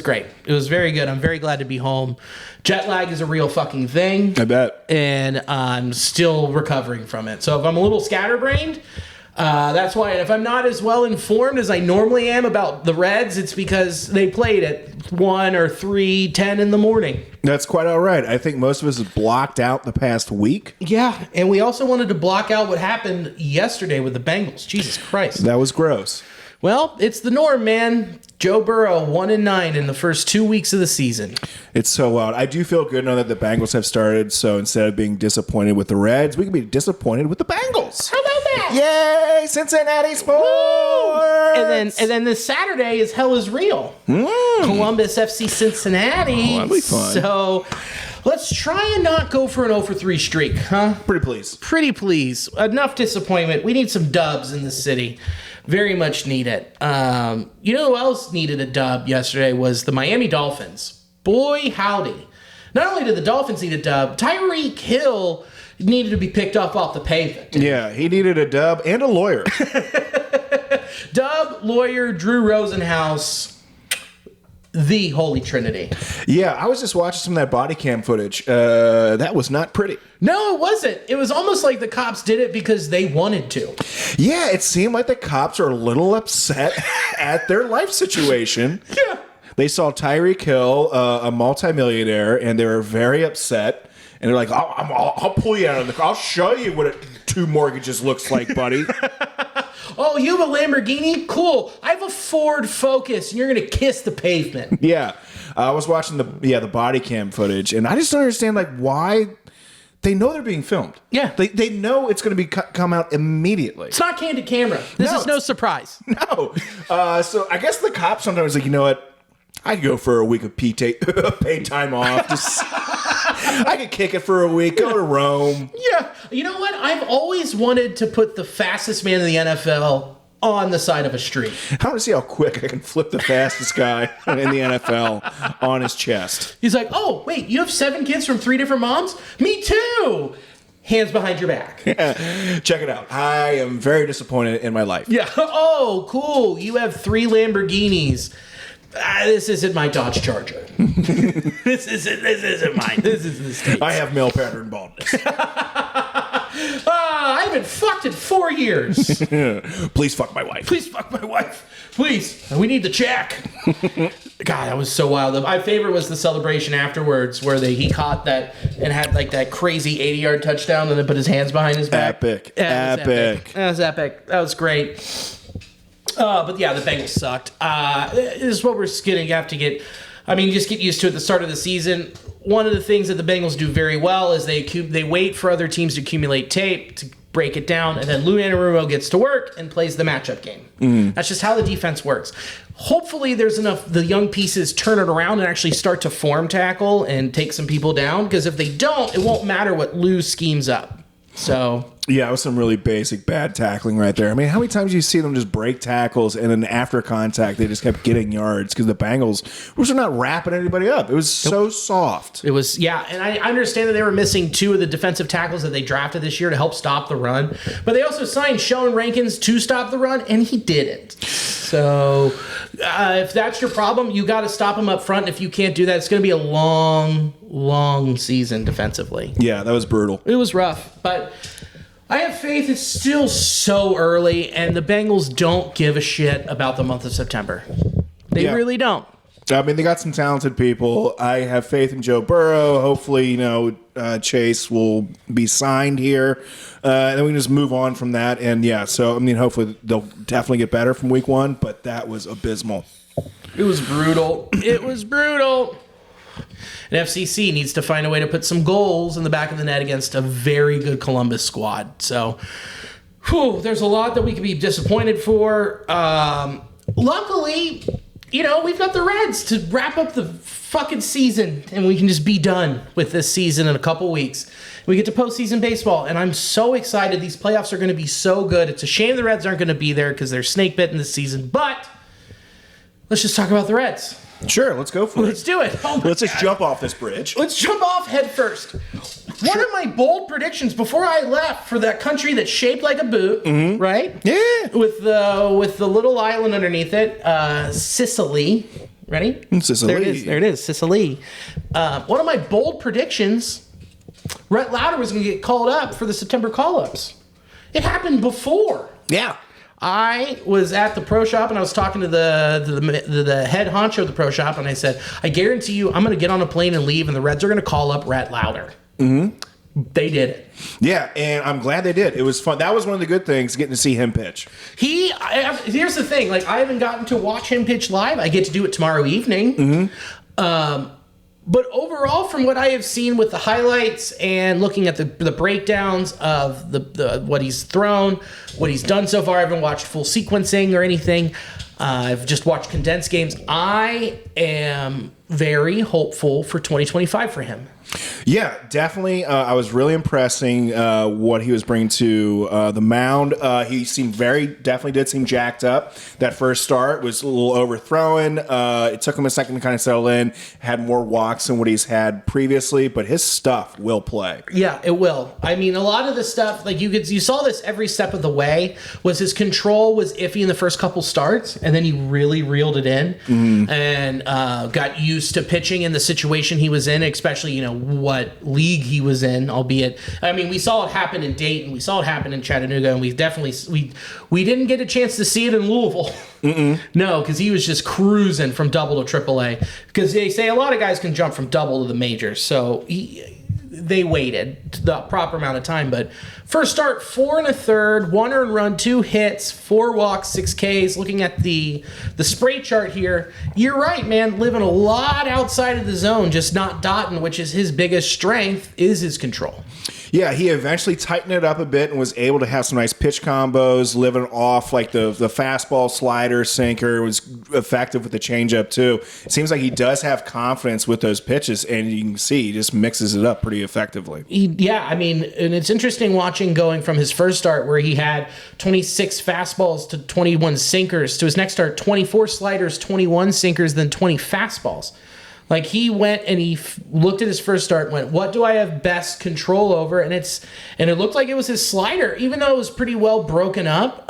A: great. It was very good. I'm very glad to be home. Jet lag is a real fucking thing.
B: I bet,
A: and I'm still recovering from it. So if I'm a little scatterbrained, that's why. If I'm not as well informed as I normally am about the Reds, it's because they played at 1 or 3:10 in the morning.
B: That's quite all right. I think most of us have blocked out the past week.
A: Yeah, and we also wanted to block out what happened yesterday with the Bengals. Jesus Christ.
B: That was gross.
A: Well, it's the norm, man. Joe Burrow 1-9 in the first 2 weeks of the season.
B: It's so wild. I do feel good now that the Bengals have started. So instead of being disappointed with the Reds, we can be disappointed with the Bengals.
A: How about that?
B: Yay, Cincinnati sports!
A: And then this Saturday is Hell is Real. Columbus FC Cincinnati.
B: Oh, that'll be fun.
A: So let's try and not go for an 0 for 3 streak, huh?
B: Pretty please.
A: Enough disappointment. We need some dubs in the city. Very much need it. You know who else needed a dub yesterday was the Miami Dolphins. Boy, howdy. Not only did the Dolphins need a dub, Tyreek Hill needed to be picked up off the pavement.
B: Yeah, he needed a dub and a lawyer.
A: Dub, lawyer, Drew Rosenhaus, the Holy Trinity.
B: Yeah, I was just watching some of that body cam footage. That was not pretty.
A: No, it wasn't. It was almost like the cops did it because they wanted to.
B: Yeah, it seemed like the cops are a little upset at their life situation.
A: Yeah.
B: They saw Tyreek Hill, a multimillionaire, and they were very upset. And they're like, I'll pull you out of the car. I'll show you what 2 mortgages looks like, buddy.
A: Oh, you have a Lamborghini? Cool. I have a Ford Focus, and you're going to kiss the pavement.
B: Yeah. I was watching the body cam footage, and I just don't understand why they know they're being filmed.
A: Yeah.
B: They know it's going to be come out immediately.
A: It's not candid camera. This is no surprise.
B: No. So I guess the cops sometimes you know what? I could go for a week of paid time off. I could kick it for a week, go to Rome.
A: Yeah. You know what? I've always wanted to put the fastest man in the NFL on the side of a street.
B: I want to see how quick I can flip the fastest guy in the NFL on his chest.
A: He's like, oh, wait, you have 7 kids from 3 different moms? Me too. hands behind your back.
B: Check it out. I am very disappointed in my life.
A: Yeah. Oh, cool. You have 3 Lamborghinis. This isn't my Dodge Charger. This isn't mine. This is the States.
B: I have male pattern baldness.
A: I haven't fucked in 4 years.
B: Please fuck my wife.
A: Please fuck my wife. Please. We need the check. God, that was so wild. My favorite was the celebration afterwards where he caught that and had like that crazy 80-yard touchdown and then put his hands behind his back.
B: Epic.
A: That was epic. That was great. But yeah, the Bengals sucked. This is what we're going to have to get. I mean, just get used to at the start of the season. One of the things that the Bengals do very well is they wait for other teams to accumulate tape to break it down, and then Lou Anarumo gets to work and plays the matchup game. That's just how the defense works. Hopefully there's enough, the young pieces turn it around and actually start to form tackle and take some people down, because if they don't, it won't matter what Lou schemes up. So...
B: Yeah, it was some really basic bad tackling right there. I mean, how many times do you see them just break tackles and then after contact they just kept getting yards because the Bengals were not wrapping anybody up. It was so soft.
A: It was, yeah, and I understand that they were missing 2 of the defensive tackles that they drafted this year to help stop the run, but they also signed Sheldon Rankins to stop the run, and he didn't. So if that's your problem, you got to stop him up front. And if you can't do that, it's going to be a long season defensively.
B: Yeah, that was brutal.
A: It was rough, but... I have faith. It's still so early, and the Bengals don't give a shit about the month of September. They really don't.
B: I mean, they got some talented people. I have faith in Joe Burrow. Hopefully, Chase will be signed here. And then we can just move on from that. And, so, I mean, hopefully they'll definitely get better from week 1, but that was abysmal.
A: It was brutal. It was brutal. And FCC needs to find a way to put some goals in the back of the net against a very good Columbus squad. So, there's a lot that we could be disappointed for. Luckily, we've got the Reds to wrap up the fucking season, and we can just be done with this season in a couple weeks. We get to postseason baseball, and I'm so excited. These playoffs are going to be so good. It's a shame the Reds aren't going to be there because they're snake bitten this season, but let's just talk about the Reds.
B: Sure, let's go for it.
A: Let's do it.
B: Let's just jump off this bridge.
A: Let's jump off head first. One of my bold predictions before I left for that country that's shaped like a boot, right?
B: Yeah.
A: With the little island underneath it, Sicily. Ready?
B: Sicily.
A: There it is, Sicily. One of my bold predictions, Rhett Lowder was going to get called up for the September call-ups. It happened before.
B: Yeah.
A: I was at the pro shop and I was talking to the head honcho of the pro shop, and I said, I guarantee you I'm going to get on a plane and leave, and the Reds are going to call up Rhett Lowder. They did it.
B: Yeah, and I'm glad they did. It was fun. That was one of the good things, getting to see him pitch.
A: Here's the thing. I haven't gotten to watch him pitch live. I get to do it tomorrow evening. But overall, from what I have seen with the highlights and looking at the breakdowns of the what he's thrown, what he's done so far, I haven't watched full sequencing or anything. I've just watched condensed games. I am very hopeful for 2025 for him.
B: Yeah, definitely. I was really impressing what he was bringing to the mound. He definitely did seem jacked up. That first start was a little overthrown. It took him a second to kind of settle in. Had more walks than what he's had previously, but his stuff will play.
A: Yeah, it will. I mean, a lot of the stuff, you saw this every step of the way, was his control was iffy in the first couple starts, and then he really reeled it in and got used to pitching in the situation he was in, especially, what league he was in, albeit, I mean, we saw it happen in Dayton, we saw it happen in Chattanooga, and we definitely, we didn't get a chance to see it in Louisville. No, because he was just cruising from double to AAA, because they say a lot of guys can jump from double to the majors, so they waited the proper amount of time. But first start, 4 1/3, 1 earned run, 2 hits, 4 walks, 6 Ks. Looking at the spray chart here, you're right, man. Living a lot outside of the zone, just not dotting, which is his biggest strength, is his control.
B: Yeah, he eventually tightened it up a bit and was able to have some nice pitch combos, living off like the fastball, slider, sinker. Was effective with the changeup too. It seems like he does have confidence with those pitches, and you can see he just mixes it up pretty effectively.
A: Yeah, I mean, and it's interesting watching going from his first start where he had 26 fastballs to 21 sinkers to his next start, 24 sliders, 21 sinkers, then 20 fastballs. Like, he went and he looked at his first start and went, what do I have best control over? And it looked like it was his slider, even though it was pretty well broken up.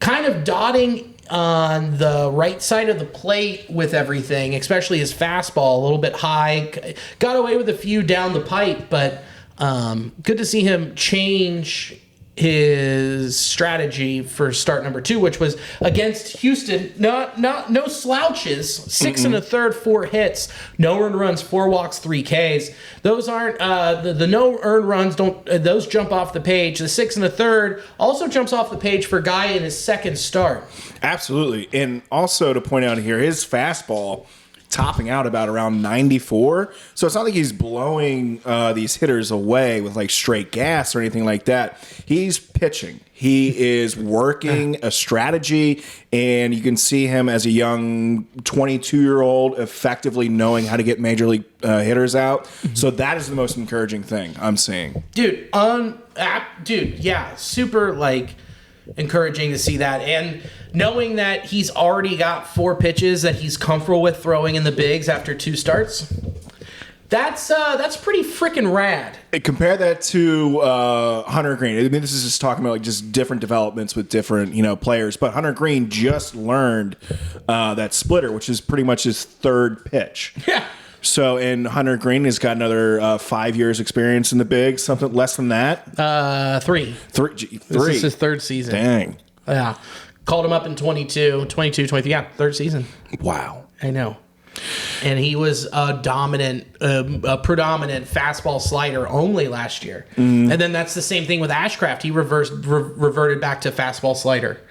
A: Kind of dotting on the right side of the plate with everything, especially his fastball, a little bit high. Got away with a few down the pipe, but good to see him change his strategy for start number 2, which was against Houston. No slouches. 6 1/3, 4 hits, no earned runs, 4 walks, 3 Ks. Those aren't the no earned runs. Don't those jump off the page? The 6 1/3 also jumps off the page for Guy in his second start.
B: Absolutely, and also to point out here, his fastball topping out about around 94. So it's not like he's blowing these hitters away with like straight gas or anything like that. He's pitching. He is working a strategy, and you can see him as a young 22-year-old effectively knowing how to get major league hitters out. So that is the most encouraging thing I'm seeing.
A: Dude, yeah, super like encouraging to see that, and knowing that he's already got 4 pitches that he's comfortable with throwing in the bigs after 2 starts. That's pretty freaking rad.
B: Compare that to Hunter Green. I mean, this is just talking about like just different developments with different players. But Hunter Green just learned that splitter, which is pretty much his 3rd pitch.
A: Yeah.
B: So, and Hunter Green has got another 5 years experience in the bigs, something less than that.
A: 3. This is his 3rd season.
B: Dang.
A: Yeah. Called him up in 22, 23. Yeah, 3rd season.
B: Wow.
A: I know. And he was a predominant fastball slider only last year. And then that's the same thing with Ashcraft. He reverted back to fastball slider.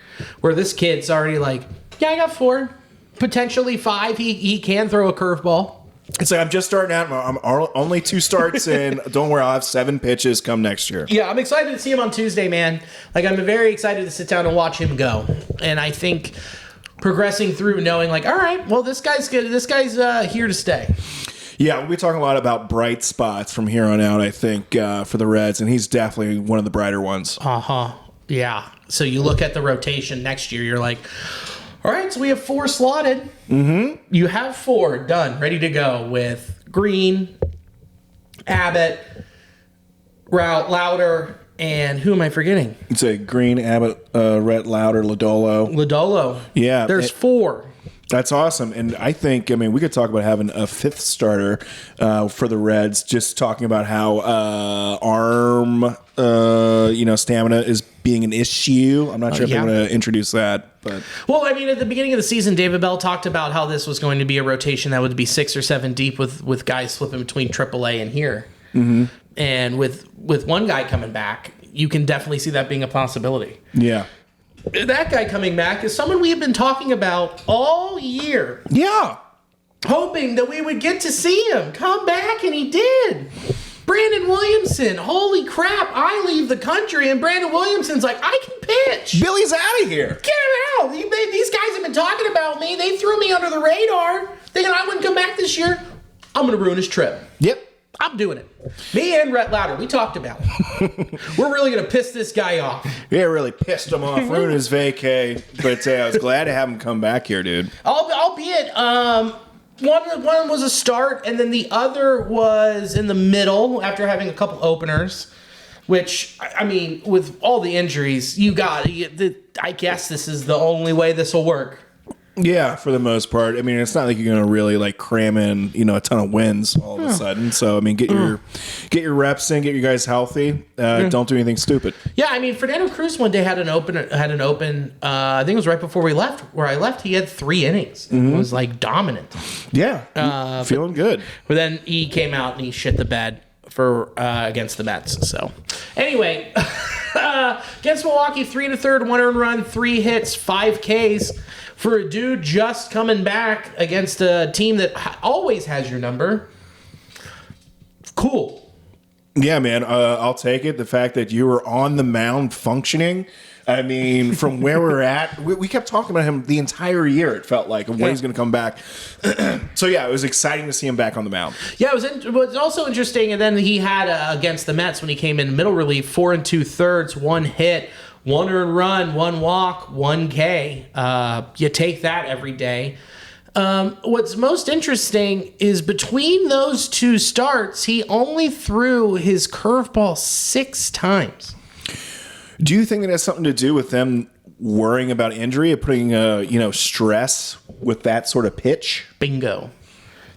A: Where this kid's already like, yeah, I got 4, potentially 5. He can throw a curveball.
B: It's like, I'm just starting out. I'm only 2 starts in. Don't worry, I'll have 7 pitches come next year.
A: Yeah, I'm excited to see him on Tuesday, man. Like, I'm very excited to sit down and watch him go. And I think progressing through, knowing like, all right, well, this guy's good. This guy's here to stay.
B: Yeah, we'll be talking a lot about bright spots from here on out, I think, for the Reds, and he's definitely one of the brighter ones.
A: Yeah. So you look at the rotation next year, you're like, all right, so we have 4 slotted. You have 4 done, ready to go with Green, Abbott, Lowder, and who am I forgetting?
B: It's a Green, Abbott, Rhett Lowder,
A: Lodolo.
B: Yeah.
A: There's 4.
B: That's awesome. And I think, we could talk about having a 5th starter for the Reds, just talking about how arm, stamina is being an issue. I'm not sure if I'm going to introduce that. But
A: well, at the beginning of the season, David Bell talked about how this was going to be a rotation that would be 6 or 7 deep with guys flipping between AAA and here. And with one guy coming back, you can definitely see that being a possibility.
B: Yeah.
A: That guy coming back is someone we have been talking about all year.
B: Yeah.
A: Hoping that we would get to see him come back, and he did. Brandon Williamson, holy crap, I leave the country, and Brandon Williamson's like, I can pitch.
B: Billy's out of here.
A: Get him out. These guys have been talking about me. They threw me under the radar, thinking I wouldn't come back this year. I'm going to ruin his trip.
B: Yep.
A: I'm doing it. Me and Rhett Lowder, we talked about it. We're really going to piss this guy off.
B: Yeah, really pissed him off, ruined his vacay. But I was glad to have him come back here, dude.
A: Albeit, one was a start, and then the other was in the middle after having a couple openers, which, with all the injuries, I guess this is the only way this will work.
B: Yeah, for the most part. It's not like you're going to really like cram in, a ton of wins all of a sudden. So, get your reps in, get you guys healthy. Don't do anything stupid.
A: Yeah, Fernando Cruz one day had an open. I think it was right before we left. Where I left, he had 3 innings. It was like dominant.
B: Yeah, feeling good.
A: But then he came out and he shit the bed for against the Mets. So, anyway, against Milwaukee, 3 1/3, 1 earned run, 3 hits, 5 Ks. For a dude just coming back against a team that always has your number. Cool.
B: Yeah, man. I'll take it. The fact that you were on the mound functioning. From where we're at, we kept talking about him the entire year, it felt like, and when he's going to come back. So, yeah, it was exciting to see him back on the mound.
A: Yeah, it was also interesting. And then he had, against the Mets, when he came in middle relief, 4 2/3, 1 hit, 1 earned run, 1 walk, 1 K. You take that every day. What's most interesting is between those two starts, he only threw his curveball 6 times.
B: Do you think that has something to do with them worrying about injury and putting stress with that sort of pitch?
A: Bingo.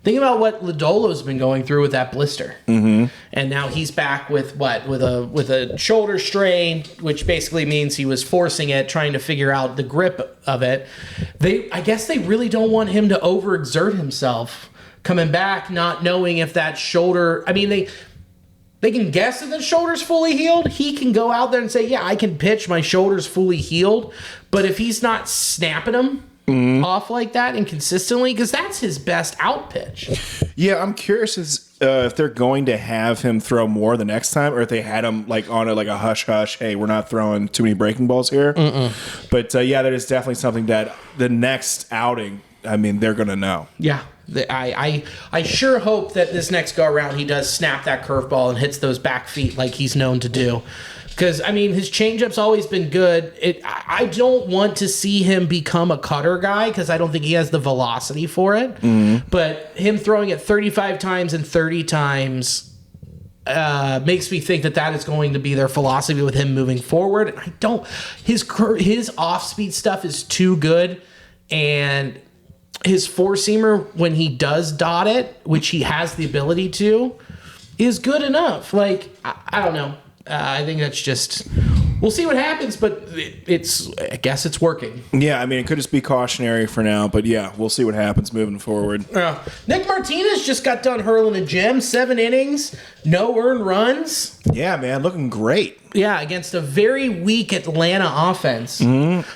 A: Think about what Lodolo's been going through with that blister.
B: Mm-hmm.
A: And now he's back with what? With a shoulder strain, which basically means he was forcing it, trying to figure out the grip of it. I guess they really don't want him to overexert himself coming back, not knowing if that shoulder... I mean, they can guess if the shoulder's fully healed. He can go out there and say, yeah, I can pitch, my shoulder's fully healed. But if he's not snapping them off like that and consistently, because that's his best out pitch.
B: Yeah, I'm curious if they're going to have him throw more the next time, or if they had him on a hush-hush, hey, we're not throwing too many breaking balls here. But that is definitely something that the next outing, I mean, they're going to know.
A: Yeah. I sure hope that this next go around he does snap that curveball and hits those back feet like he's known to do. Because, I mean, his changeup's always been good. I don't want to see him become a cutter guy because I don't think he has the velocity for it. But him throwing it 35 times and 30 times makes me think that is going to be their philosophy with him moving forward. And I don't... His off-speed stuff is too good, and his four-seamer, when he does dot it, which he has the ability to, is good enough. Like, I don't know. I think that's just... We'll see what happens, but I guess it's working.
B: Yeah, I mean, it could just be cautionary for now, but yeah, we'll see what happens moving forward.
A: Nick Martinez just got done hurling a gem, 7 innings, no earned runs.
B: Yeah, man, looking great.
A: Yeah, against a very weak Atlanta offense.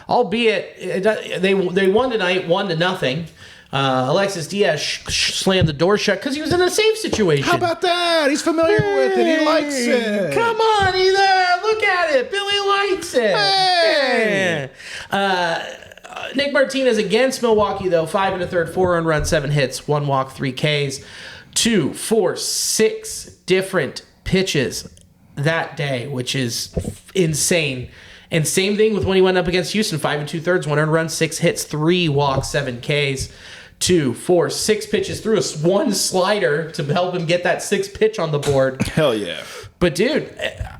A: Albeit, they won tonight 1-0. Alexis Diaz slammed the door shut because he was in a safe situation.
B: How about that? He's familiar with it. He likes it.
A: Come on, he's there. Look at it. Billy likes it. Hey. Nick Martinez against Milwaukee, though, 5 1/3, 4 earned runs, 7 hits, 1 walk, 3 Ks, 2, 4, 6 different pitches that day, which is insane. And same thing with when he went up against Houston, 5 2/3, 1 earned run, 6 hits, 3 walks, 7 Ks, 2, 4, 6 pitches, threw one slider to help him get that 6th pitch on the board.
B: Hell yeah.
A: But dude,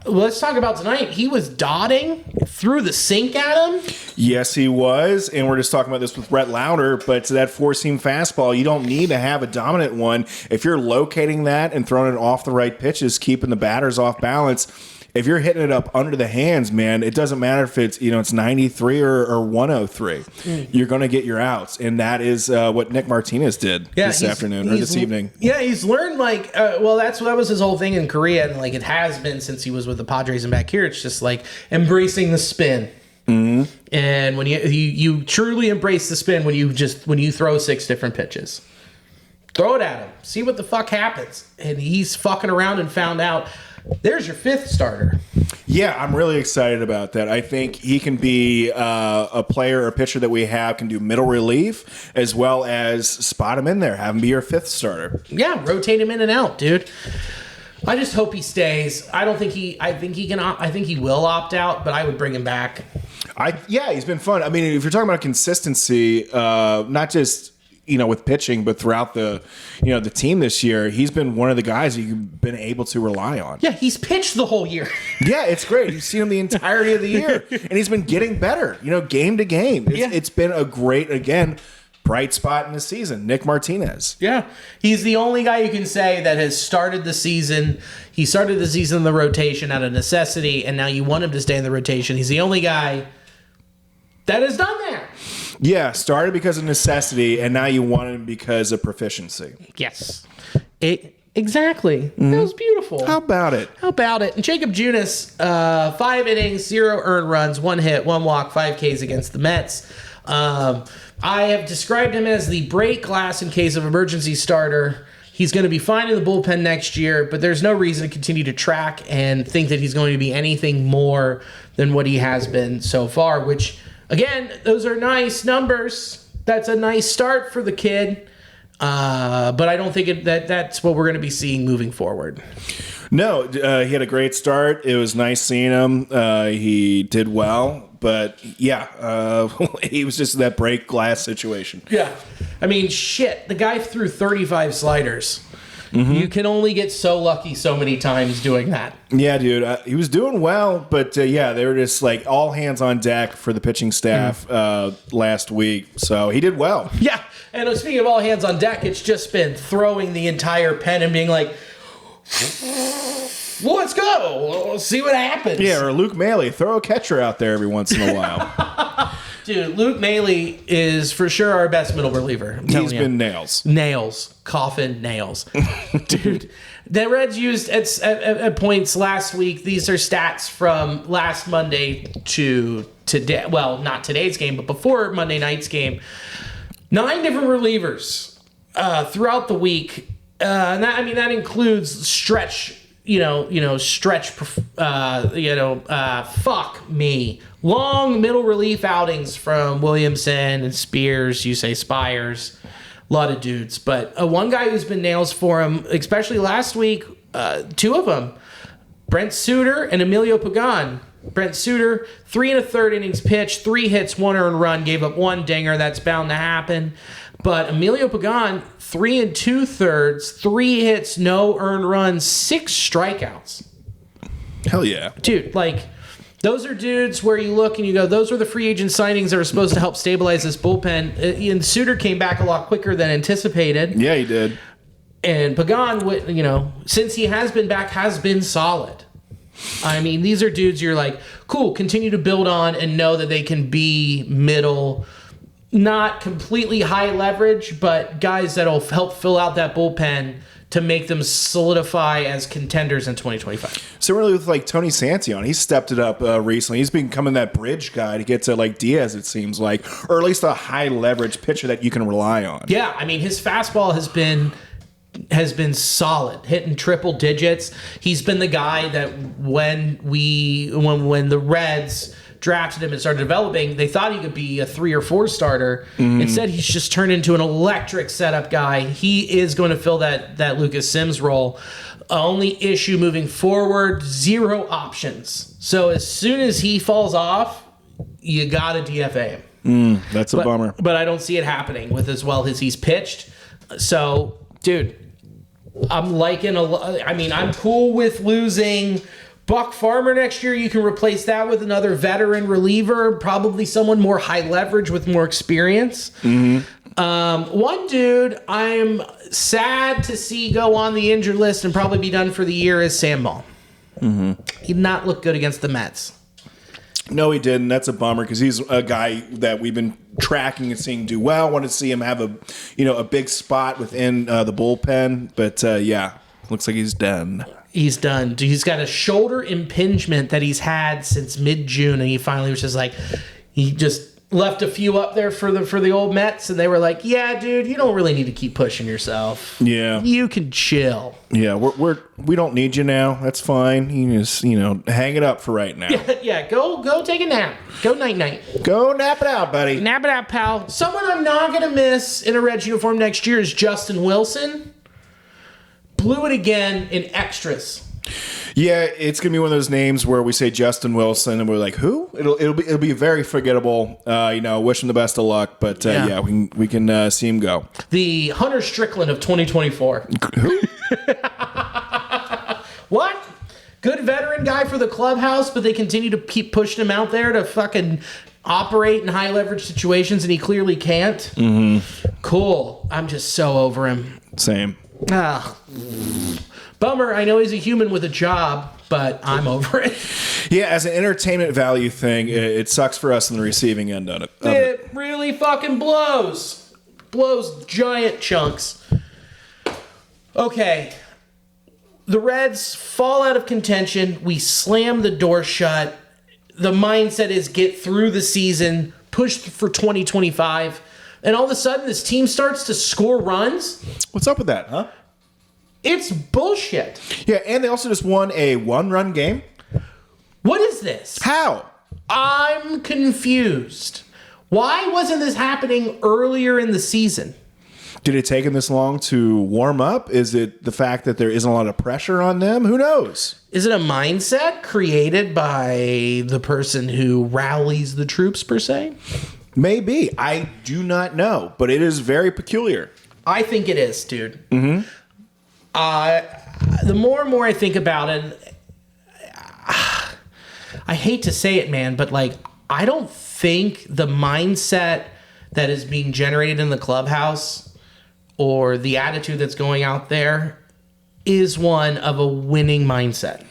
A: let's talk about tonight. He was dotting, threw the sink at him.
B: Yes, he was. And we're just talking about this with Rhett Lowder, but to that 4-seam fastball, you don't need to have a dominant one. If you're locating that and throwing it off the right pitches, keeping the batters off balance, if you're hitting it up under the hands, man, it doesn't matter if it's 93 or 103. You're going to get your outs, and that is what Nick Martinez did this evening.
A: Yeah, he's learned that was his whole thing in Korea, and it has been since he was with the Padres and back here. It's just embracing the spin. And when you truly embrace the spin when you throw 6 different pitches. Throw it at him. See what the fuck happens. And he's fucking around and found out. There's your 5th starter.
B: Yeah, I'm really excited about that. I think he can be a player or pitcher that we can do middle relief as well as spot him in there, have him be your 5th starter.
A: Yeah, rotate him in and out, dude. I just hope he stays. I think he will opt out, but I would bring him back.
B: He's been fun. I mean, if you're talking about consistency, not just with pitching, but throughout the team this year, he's been one of the guys that you've been able to rely on.
A: Yeah, he's pitched the whole year.
B: Yeah, it's great. You've seen him the entirety of the year, and he's been getting better, game to game. It's been a great, again, bright spot in the season, Nick Martinez.
A: Yeah, he's the only guy you can say that has started the season. He started the season in the rotation out of necessity, and now you want him to stay in the rotation. He's the only guy that has done that.
B: Yeah, started because of necessity, and now you want him because of proficiency.
A: Yes. Exactly. That was beautiful.
B: How about it?
A: And Jacob Junis, 5 innings, 0 earned runs, 1 hit, 1 walk, 5 Ks against the Mets. I have described him as the break glass in case of emergency starter. He's going to be fine in the bullpen next year, but there's no reason to continue to track and think that he's going to be anything more than what he has been so far, which... Again, those are nice numbers. That's a nice start for the kid. But I don't think that's what we're going to be seeing moving forward.
B: No, he had a great start. It was nice seeing him. He did well. But, yeah, he was just that break glass situation.
A: Yeah. I mean, shit, the guy threw 35 sliders. Mm-hmm. You can only get so lucky so many times doing that.
B: Yeah, dude. He was doing well, but they were just like all hands on deck for the pitching staff last week. So he did well.
A: Yeah. And speaking of all hands on deck, it's just been throwing the entire pen and being like, well, let's go. We'll see what happens.
B: Yeah, or Luke Maile. Throw a catcher out there every once in a while.
A: Dude, Luke Maile is for sure our best middle reliever.
B: He's been nails.
A: Nails. Coffin nails. Dude, the Reds used at points last week. These are stats from last Monday to today. Well, not today's game, but before Monday night's game. 9 different relievers throughout the week. And that includes stretch. Fuck me. Long middle relief outings from Williamson and Spears. You say Spires. A lot of dudes. But one guy who's been nails for him, especially last week, 2 of them, Brent Suter and Emilio Pagan. Brent Suter, 3 1/3 innings pitched, 3 hits, 1 earned run, gave up 1 dinger. That's bound to happen. But Emilio Pagan, 3 2/3, 3 hits, no earned runs, 6 strikeouts.
B: Hell yeah.
A: Dude, those are dudes where you look and you go, those were the free agent signings that are supposed to help stabilize this bullpen. And Suter came back a lot quicker than anticipated.
B: Yeah, he did.
A: And Pagan, since he has been back, has been solid. I mean, these are dudes you're like, cool, continue to build on and know that they can be middle, not completely high leverage, but guys that'll help fill out that bullpen to make them solidify as contenders in 2025.
B: Similarly with Tony Santion, he stepped it up recently. He's becoming that bridge guy to get to Diaz, it seems like, or at least a high leverage pitcher that you can rely on.
A: Yeah, I mean, his fastball has been solid, hitting triple digits. He's been the guy that when the Reds drafted him and started developing, they thought he could be a 3 or 4 starter. Instead, he's just turned into an electric setup guy. He is going to fill that Lucas Sims role. Only issue moving forward, 0 options. So as soon as he falls off, you got to DFA him.
B: That's a bummer.
A: But I don't see it happening with as well as he's pitched. So, dude, I'm I'm cool with losing Buck Farmer next year. You can replace that with another veteran reliever, probably someone more high leverage with more experience. One dude I'm sad to see go on the injured list and probably be done for the year is Sam Ball. He did not look good against the Mets.
B: No, he didn't. That's a bummer because he's a guy that we've been tracking and seeing do well. Want to see him have a big spot within the bullpen, but looks like he's done.
A: He's done. He's got a shoulder impingement that he's had since mid-June, and he finally was just like, he just left a few up there for the old Mets, and they were like, yeah, dude, you don't really need to keep pushing yourself.
B: Yeah.
A: You can chill.
B: Yeah, we don't need you now. That's fine. You just, hang it up for right now.
A: Yeah, go take a nap. Go night-night.
B: Go nap it out, buddy.
A: Nap it out, pal. Someone I'm not going to miss in a Reds uniform next year is Justin Wilson. Blew it again in extras.
B: Yeah, it's gonna be one of those names where we say Justin Wilson and we're like, who? It'll be very forgettable. Wish him the best of luck, but we can see him go.
A: The Hunter Strickland of 2024.
B: Who?
A: What? Good veteran guy for the clubhouse, but they continue to keep pushing him out there to fucking operate in high leverage situations, and he clearly can't. Cool. I'm just so over him.
B: Same.
A: Bummer. I know he's a human with a job, but I'm over it.
B: Yeah, as an entertainment value thing, it sucks for us on the receiving end of it.
A: It really fucking blows. Blows giant chunks. Okay. The Reds fall out of contention. We slam the door shut. The mindset is get through the season, push for 2025. And all of a sudden, this team starts to score runs.
B: What's up with that, huh?
A: It's bullshit.
B: Yeah, and they also just won a 1-run game.
A: What is this?
B: How?
A: I'm confused. Why wasn't this happening earlier in the season?
B: Did it take them this long to warm up? Is it the fact that there isn't a lot of pressure on them? Who knows?
A: Is it a mindset created by the person who rallies the troops, per se?
B: Maybe. I do not know, but it is very peculiar.
A: I think it is, dude. Mm-hmm. The more and more I think about it, I hate to say it, man, but like, I don't think the mindset that is being generated in the clubhouse or the attitude that's going out there is one of a winning mindset.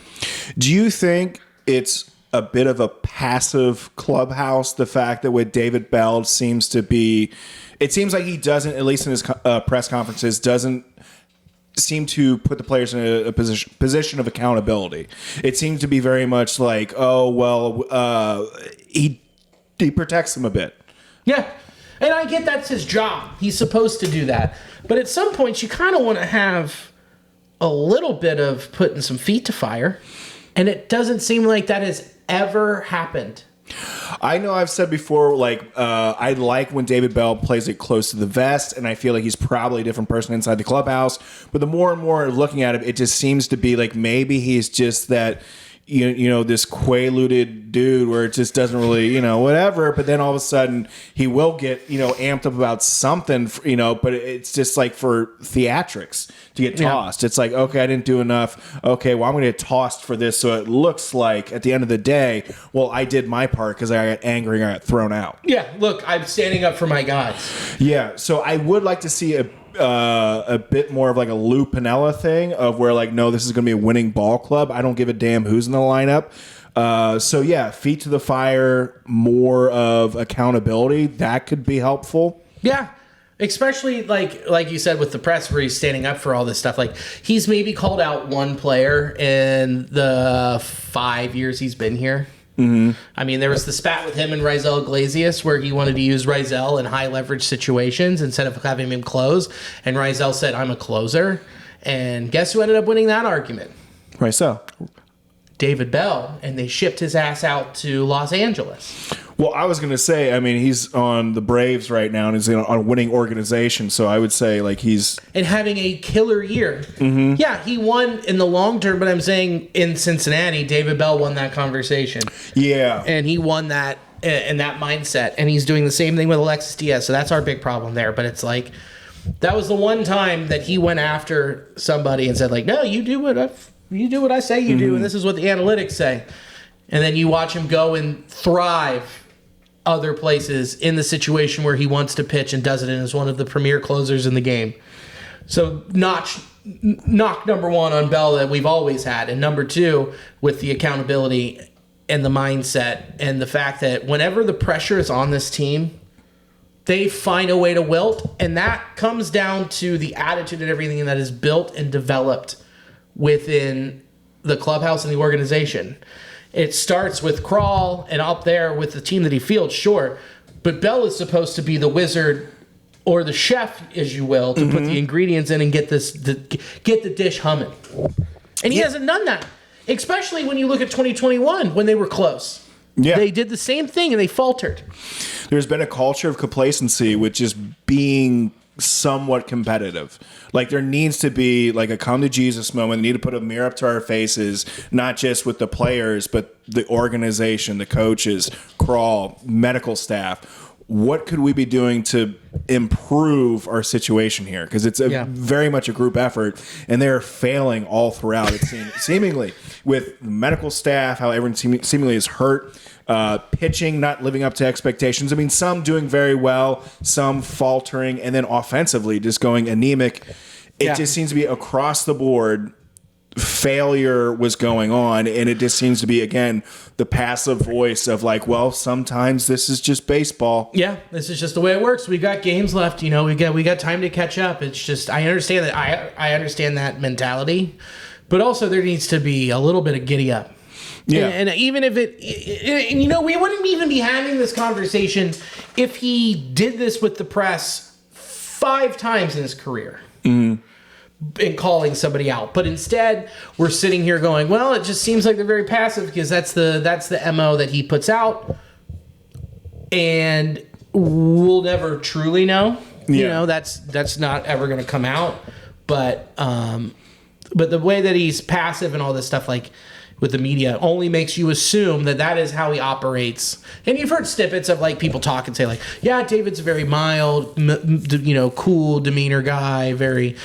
B: Do you think it's a bit of a passive clubhouse, the fact that with David Bell it seems like he doesn't, at least in his press conferences, doesn't seem to put the players in a position of accountability. It seems to be very much like, he protects them a bit.
A: Yeah. And I get that's his job. He's supposed to do that. But at some point, you kind of want to have a little bit of putting some feet to fire. And it doesn't seem like that has ever happened.
B: I know I've said before, like, I like when David Bell plays it close to the vest, and I feel like he's probably a different person inside the clubhouse. But the more and more looking at him, it just seems to be like maybe he's just that, this quaaluded dude where it just doesn't really, whatever. But then all of a sudden he will get, amped up about something, but it's just like for theatrics to get tossed. Yeah. It's like, okay, I didn't do enough. Okay, well, I'm going to get tossed for this. So it looks like at the end of the day, well, I did my part because I got angry and I got thrown out.
A: Yeah, look, I'm standing up for my guys.
B: Yeah, so I would like to see a bit more of like a Lou Piniella thing of where like, no, this is going to be a winning ball club. I don't give a damn who's in the lineup. So yeah, feet to the fire, more of accountability. That could be helpful.
A: Yeah. Especially like you said with the press where he's standing up for all this stuff. Like he's maybe called out one player in the 5 years he's been here. Mm-hmm. I mean, there was the spat with him and Rizal Iglesias where he wanted to use Rizal in high leverage situations instead of having him close. And Rizal said, I'm a closer. And guess who ended up winning that argument?
B: Rizal.
A: David Bell. And they shipped his ass out to Los Angeles.
B: Well, I was going to say, I mean, he's on the Braves right now and he's on a winning organization. So I would say like he's... And
A: having a killer year. Mm-hmm. Yeah, he won in the long term, but I'm saying in Cincinnati, David Bell won that conversation.
B: Yeah.
A: And he won that in that mindset. And he's doing the same thing with Alexis Diaz. So that's our big problem there. But it's like, that was the one time that he went after somebody and said like, no, you do what I say you do. And this is what the analytics say. And then you watch him go and thrive other places in the situation where he wants to pitch and does it and is one of the premier closers in the game. So knock number one on Bell that we've always had. And number two, with the accountability and the mindset and the fact that whenever the pressure is on this team, they find a way to wilt. And that comes down to the attitude and everything that is built and developed within the clubhouse and the organization. It starts with Crawl and up there with the team that he fields, sure. But Bell is supposed to be the wizard or the chef, as you will, to put the ingredients in and get the dish humming. And he hasn't done that, especially when you look at 2021 when they were close. Yeah. They did the same thing and they faltered.
B: There's been a culture of complacency with just being somewhat competitive. Like there needs to be like a come to Jesus moment. We need to put a mirror up to our faces, not just with the players, but the organization, the coaches, Crawl, medical staff. What could we be doing to improve our situation here? Because it's very much a group effort, and they're failing all throughout. It seemingly with medical staff, how everyone seemingly is hurt. Pitching not living up to expectations. I mean, some doing very well, some faltering, and then offensively just going anemic. It just seems to be across the board. Failure was going on, and it just seems to be, again, the passive voice of like, well, sometimes this is just baseball.
A: Yeah, this is just the way it works. We got games left, we got time to catch up. It's just I understand that I understand that mentality, but also there needs to be a little bit of giddy up. Yeah, and even if we wouldn't even be having this conversation if he did this with the press 5 times in his career. Mm-hmm. And calling somebody out, but instead we're sitting here going, well, it just seems like they're very passive because that's the MO that he puts out, and we'll never truly know. That's not ever going to come out. But the way that he's passive and all this stuff, like with the media only makes you assume that is how he operates. And you've heard snippets of like people talk and say like, yeah, David's a very mild, cool demeanor guy, very,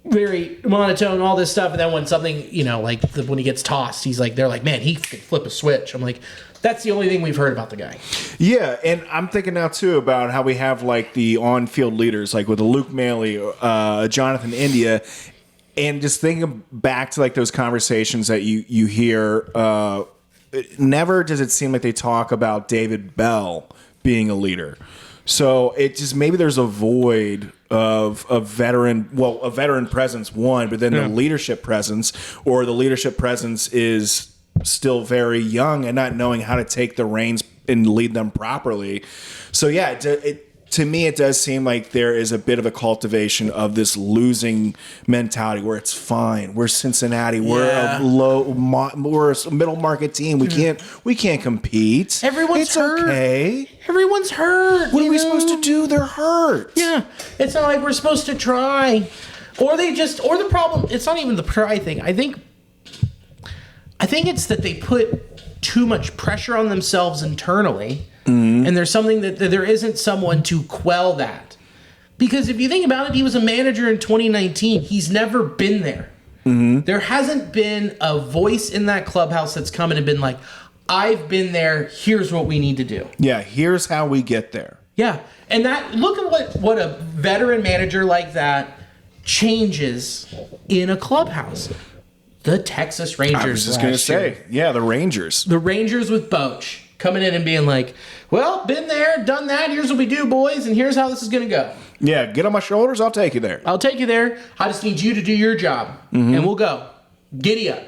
A: very monotone, all this stuff. And then when something, when he gets tossed, they're like, man, he can flip a switch. I'm like, that's the only thing we've heard about the guy.
B: Yeah, and I'm thinking now too about how we have like the on-field leaders, like with Luke Maley, Jonathan India. And just thinking back to like those conversations that you hear, never does it seem like they talk about David Bell being a leader. So it just maybe there's a void of a veteran presence, one, but then the leadership presence, or the leadership presence is still very young and not knowing how to take the reins and lead them properly. So yeah, to me, it does seem like there is a bit of a cultivation of this losing mentality where it's fine. We're Cincinnati. We're we're a middle market team. We can't compete.
A: Everyone's hurt.
B: Okay.
A: Everyone's hurt.
B: What are we supposed to do? They're hurt.
A: Yeah. It's not like we're supposed to try. Or the problem, it's not even the try thing. I think it's that they put too much pressure on themselves internally. Mm-hmm. And there's something that there isn't someone to quell that. Because if you think about it, he was a manager in 2019. He's never been there. Mm-hmm. There hasn't been a voice in that clubhouse that's come in and been like, I've been there. Here's what we need to do.
B: Yeah, here's how we get there.
A: Yeah. And look at what a veteran manager like that changes in a clubhouse. The Texas Rangers.
B: I was just going to say, the Rangers.
A: The Rangers with Boch coming in and being like, well, been there, done that. Here's what we do, boys, and here's how this is going to go.
B: Yeah, get on my shoulders. I'll take you there.
A: I'll take you there. I just need you to do your job, and we'll go. Giddy up.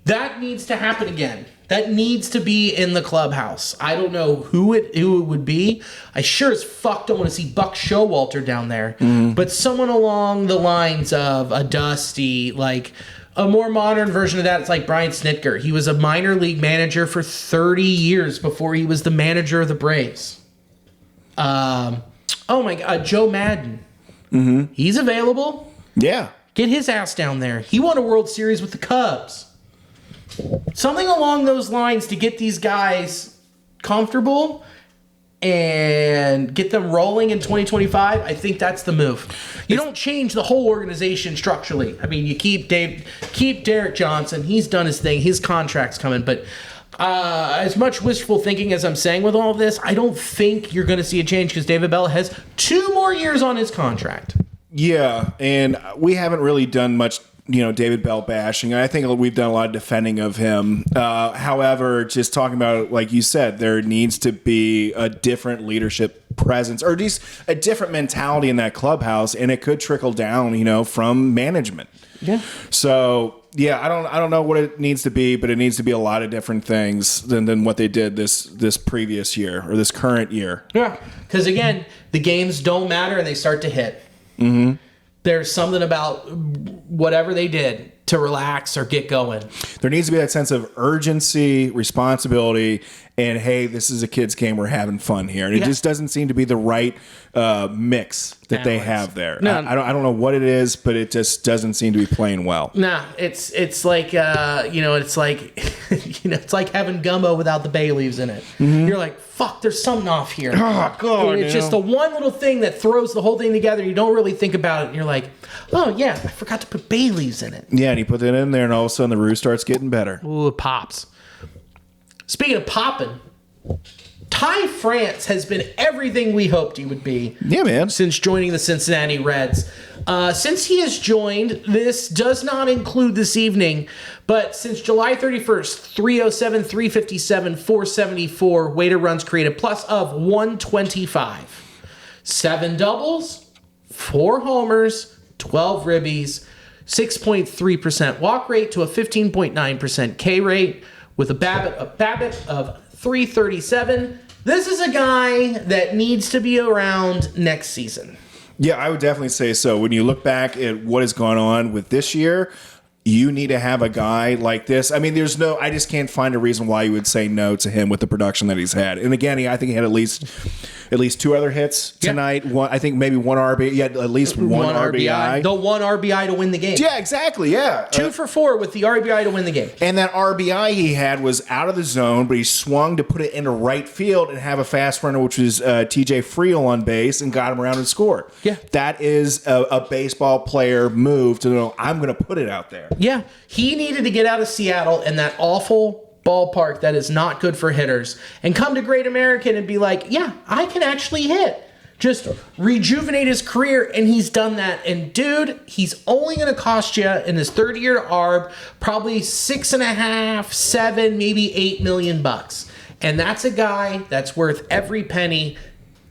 A: That needs to happen again. That needs to be in the clubhouse. I don't know who it would be. I sure as fuck don't want to see Buck Showalter down there, but someone along the lines of a Dusty, like a more modern version of that. It's like Brian Snitker. He was a minor league manager for 30 years before he was the manager of the Braves. Oh my God, Joe Madden. Mm-hmm. He's available.
B: Yeah.
A: Get his ass down there. He won a World Series with the Cubs. Something along those lines to get these guys comfortable and get them rolling in 2025. I think that's the move. You don't change the whole organization structurally. I mean, you keep Derek Johnson. He's done his thing. His contract's coming. But as much wishful thinking as I'm saying with all of this, I don't think you're going to see a change because David Bell has 2 more years on his contract.
B: Yeah, and we haven't really done much David Bell bashing. I think we've done a lot of defending of him. However, just talking about, like you said, there needs to be a different leadership presence, or at least a different mentality in that clubhouse, and it could trickle down, from management.
A: Yeah.
B: So yeah, I don't know what it needs to be, but it needs to be a lot of different things than what they did this previous year or this current year.
A: Yeah, because again, the games don't matter and they start to hit. Mm-hmm. There's something about whatever they did to relax or get going.
B: There needs to be that sense of urgency, responsibility, and hey, this is a kid's game. We're having fun here. And it just doesn't seem to be the right mix that they have there. No, I don't know what it is, but it just doesn't seem to be playing well.
A: Nah, it's like it's like having gumbo without the bay leaves in it. Mm-hmm. You're like, fuck, there's something off here.
B: Oh God,
A: it's just the one little thing that throws the whole thing together. You don't really think about it. And you're like, oh yeah, I forgot to put bay leaves in it.
B: Yeah, and you put that in there, and all of a sudden the roux starts getting better.
A: Ooh, it pops. Speaking of popping, Ty France has been everything we hoped he would be.
B: Yeah, man.
A: Since joining the Cincinnati Reds. Since he has joined, this does not include this evening, but since July 31st, 307, 357, 474 weighted runs created, plus of 125. 7 doubles, 4 homers, 12 ribbies, 6.3% walk rate to a 15.9% K rate, with a BABIP of 337. This is a guy that needs to be around next season.
B: Yeah, I would definitely say so. When you look back at what has gone on with this year, you need to have a guy like this. I mean, I just can't find a reason why you would say no to him with the production that he's had. And again, I think he had at least at least 2 other hits tonight. One, I think maybe 1 RBI. Yeah, at least one RBI.
A: The 1 RBI to win the game.
B: Yeah, exactly. Yeah.
A: 2 for 4 with the RBI to win the game.
B: And that RBI he had was out of the zone, but he swung to put it into right field and have a fast runner, which was TJ Friel on base, and got him around and score.
A: Yeah.
B: That is a baseball player move to know, I'm going to put it out there.
A: Yeah. He needed to get out of Seattle and that awful ballpark that is not good for hitters and come to Great American and be like, yeah, I can actually hit. Just rejuvenate his career, and he's done that. And dude, he's only going to cost you in his third year ARB probably 6.5, 7, maybe $8 million. And that's a guy that's worth every penny.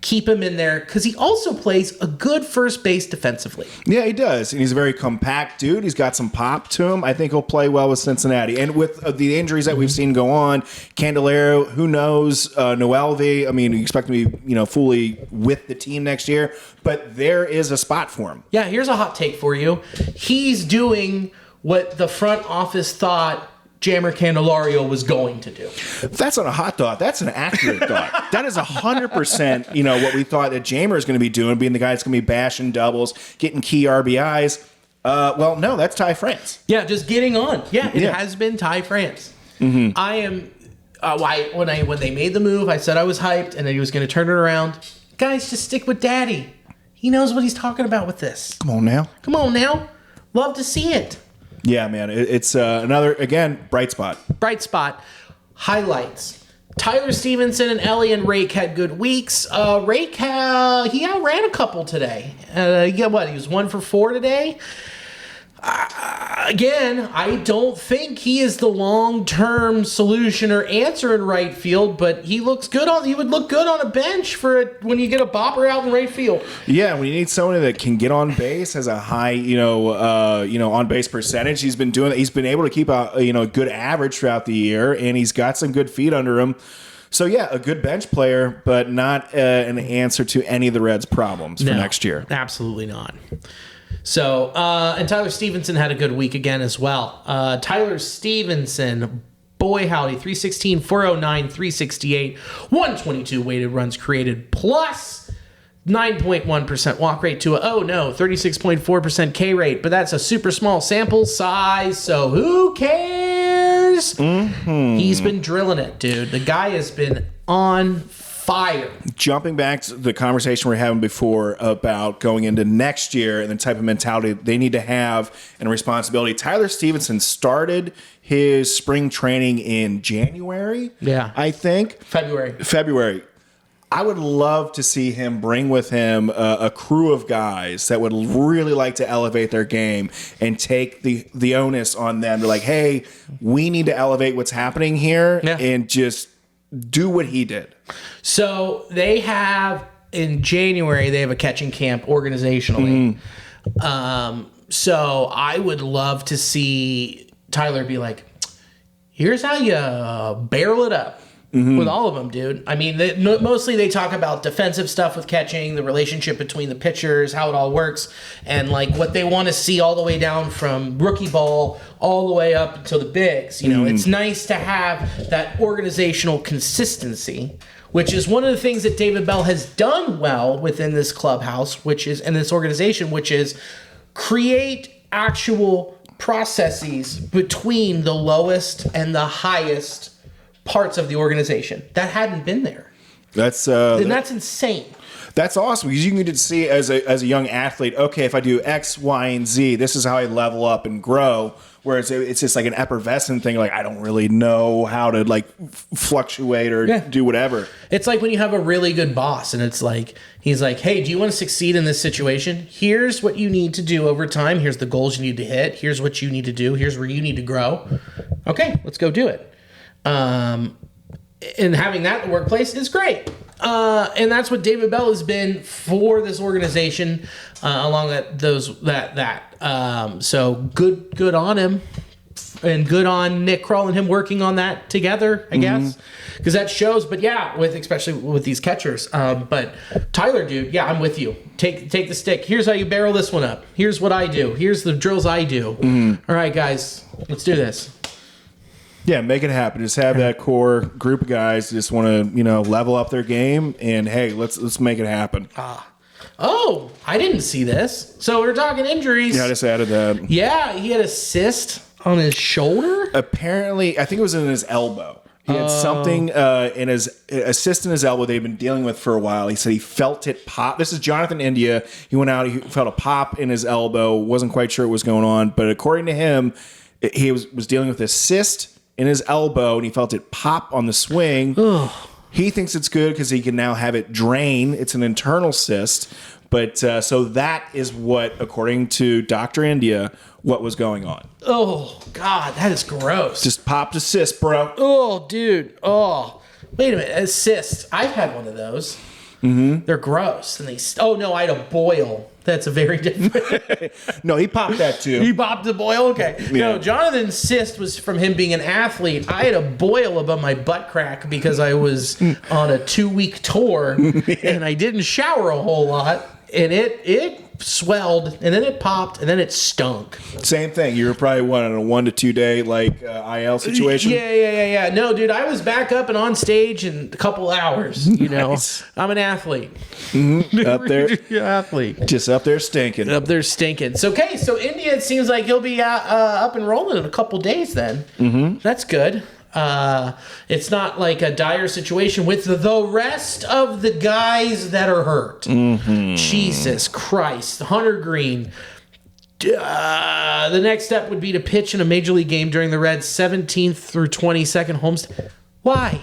A: Keep him in there because he also plays a good first base defensively.
B: Yeah, he does. And he's a very compact dude. He's got some pop to him. I think he'll play well with Cincinnati. And with the injuries that we've seen go on, Candelario, who knows, Noelvi, I mean, you expect him to be, fully with the team next year, but there is a spot for him.
A: Yeah, here's a hot take for you. He's doing what the front office thought Jammer Candelario was going to do.
B: That's not a hot thought. That's an accurate thought. That is 100%, what we thought that Jammer is going to be doing, being the guy that's going to be bashing doubles, getting key RBIs. Well, no, that's Ty France.
A: Yeah, just getting on. Yeah, it has been Ty France. Mm-hmm. I am. When they made the move, I said I was hyped and that he was going to turn it around. Guys, just stick with Daddy. He knows what he's talking about with this.
B: Come on now.
A: Love to see it.
B: Yeah, man. It's another, again, bright spot.
A: Bright spot. Highlights. Tyler Stevenson and Ellie and Rake had good weeks. Rake, he outran a couple today. He was 1 for 4 today. Again, I don't think he is the long-term solution or answer in right field, but he looks good he would look good on a bench when you get a bopper out in right field.
B: Yeah, when you need someone that can get on base, has a high, on base percentage. He's been doing that. He's been able to keep a good average throughout the year, and he's got some good feet under him. So yeah, a good bench player, but not an answer to any of the Reds' problems for next year.
A: Absolutely not. So, and Tyler Stevenson had a good week again as well. Tyler Stevenson, boy howdy, 316, 409, 368, 122 weighted runs created, plus 9.1% walk rate to 36.4% K rate. But that's a super small sample size, so who cares? Mm-hmm. He's been drilling it, dude. The guy has been on fire.
B: Jumping back to the conversation we were having before about going into next year and the type of mentality they need to have and responsibility. Tyler Stevenson started his spring training in January.
A: Yeah.
B: I think. February. I would love to see him bring with him a crew of guys that would really like to elevate their game and take the onus on them. They're like, hey, we need to elevate what's happening here and just do what he did.
A: So they have in January, they have a catching camp organizationally. So I would love to see Tyler be like, here's how you barrel it up. With all of them, dude. I mean, mostly they talk about defensive stuff with catching, the relationship between the pitchers, how it all works, and like what they want to see all the way down from rookie ball all the way up to the bigs. It's nice to have that organizational consistency, which is one of the things that David Bell has done well within this clubhouse, and this organization, which is create actual processes between the lowest and the highest parts of the organization that hadn't been there. That's insane.
B: That's awesome because you can get to see as a young athlete, okay, if I do X, Y, and Z, this is how I level up and grow. Whereas it's just like an effervescent thing, like I don't really know how to like fluctuate or do whatever.
A: It's like when you have a really good boss and it's like he's like, hey, do you want to succeed in this situation? Here's what you need to do over time. Here's the goals you need to hit. Here's what you need to do. Here's where you need to grow. Okay, let's go do it. And having that in the workplace is great. And that's what David Bell has been for this organization, along so good on him, and good on Nick Kroll and him working on that together, I guess, because that shows. But yeah, especially with these catchers. But Tyler, dude, yeah, I'm with you. Take the stick. Here's how you barrel this one up. Here's what I do. Here's the drills I do. All right, guys, let's do this.
B: Yeah, make it happen. Just have that core group of guys that just want to, level up their game, and hey, let's make it happen.
A: Oh, I didn't see this. So we're talking injuries.
B: Yeah, I just added that.
A: Yeah, he had a cyst on his shoulder.
B: Apparently, I think it was in his elbow. He had something in his cyst in his elbow they've been dealing with for a while. He said he felt it pop. This is Jonathan India. He went out. He felt a pop in his elbow. Wasn't quite sure what was going on, but according to him, he was dealing with a cyst in his elbow, and he felt it pop on the swing. Ugh. He thinks it's good because he can now have it drain. It's an internal cyst. But so that is what, according to Dr. India, what was going on.
A: Oh, God, that is gross.
B: Just popped a cyst, bro.
A: Oh, dude. Oh, wait a minute. A cyst. I've had one of those. Mm-hmm. They're gross. And no, I had a boil. That's a very different.
B: No, he popped that too.
A: He popped the boil? Okay.
B: Yeah.
A: No, Jonathan's cyst was from him being an athlete. I had a boil above my butt crack because I was on a 2-week tour and I didn't shower a whole lot. And it swelled, and then it popped, and then it stunk.
B: Same thing. You were probably on a 1 to 2 day IL situation.
A: Yeah. No, dude, I was back up and on stage in a couple hours.
B: Nice.
A: I'm an athlete.
B: Mm-hmm. Up there,
A: athlete.
B: Just up there stinking.
A: So India, it seems like he'll be up and rolling in a couple days. Then That's good. It's not like a dire situation with the rest of the guys that are hurt. Mm-hmm. Jesus Christ. Hunter Green. The next step would be to pitch in a major league game during the Reds' 17th through 22nd homestand. Why?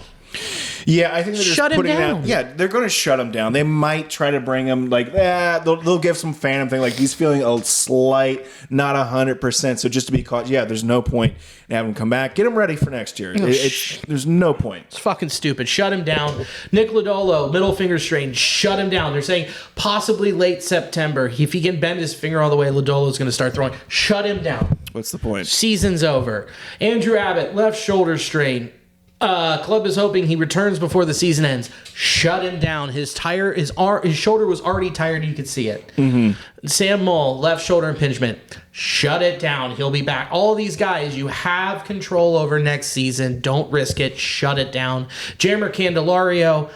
B: Yeah, I think they're just
A: shut him
B: putting
A: down.
B: Yeah, they're going to shut him down. They might try to bring him they'll give some phantom thing, like he's feeling a slight, not 100%. So just to be caught, there's no point in having him come back. Get him ready for next year. There's no point.
A: It's fucking stupid. Shut him down. Nick Lodolo, middle finger strain. Shut him down. They're saying possibly late September. If he can bend his finger all the way, Lodolo's going to start throwing. Shut him down.
B: What's the point?
A: Season's over. Andrew Abbott, left shoulder strain. Club is hoping he returns before the season ends. Shut him down. His shoulder was already tired. You could see it. Mm-hmm. Sam Mull, left shoulder impingement. Shut it down. He'll be back. All these guys you have control over next season. Don't risk it. Shut it down. Jammer Candelario,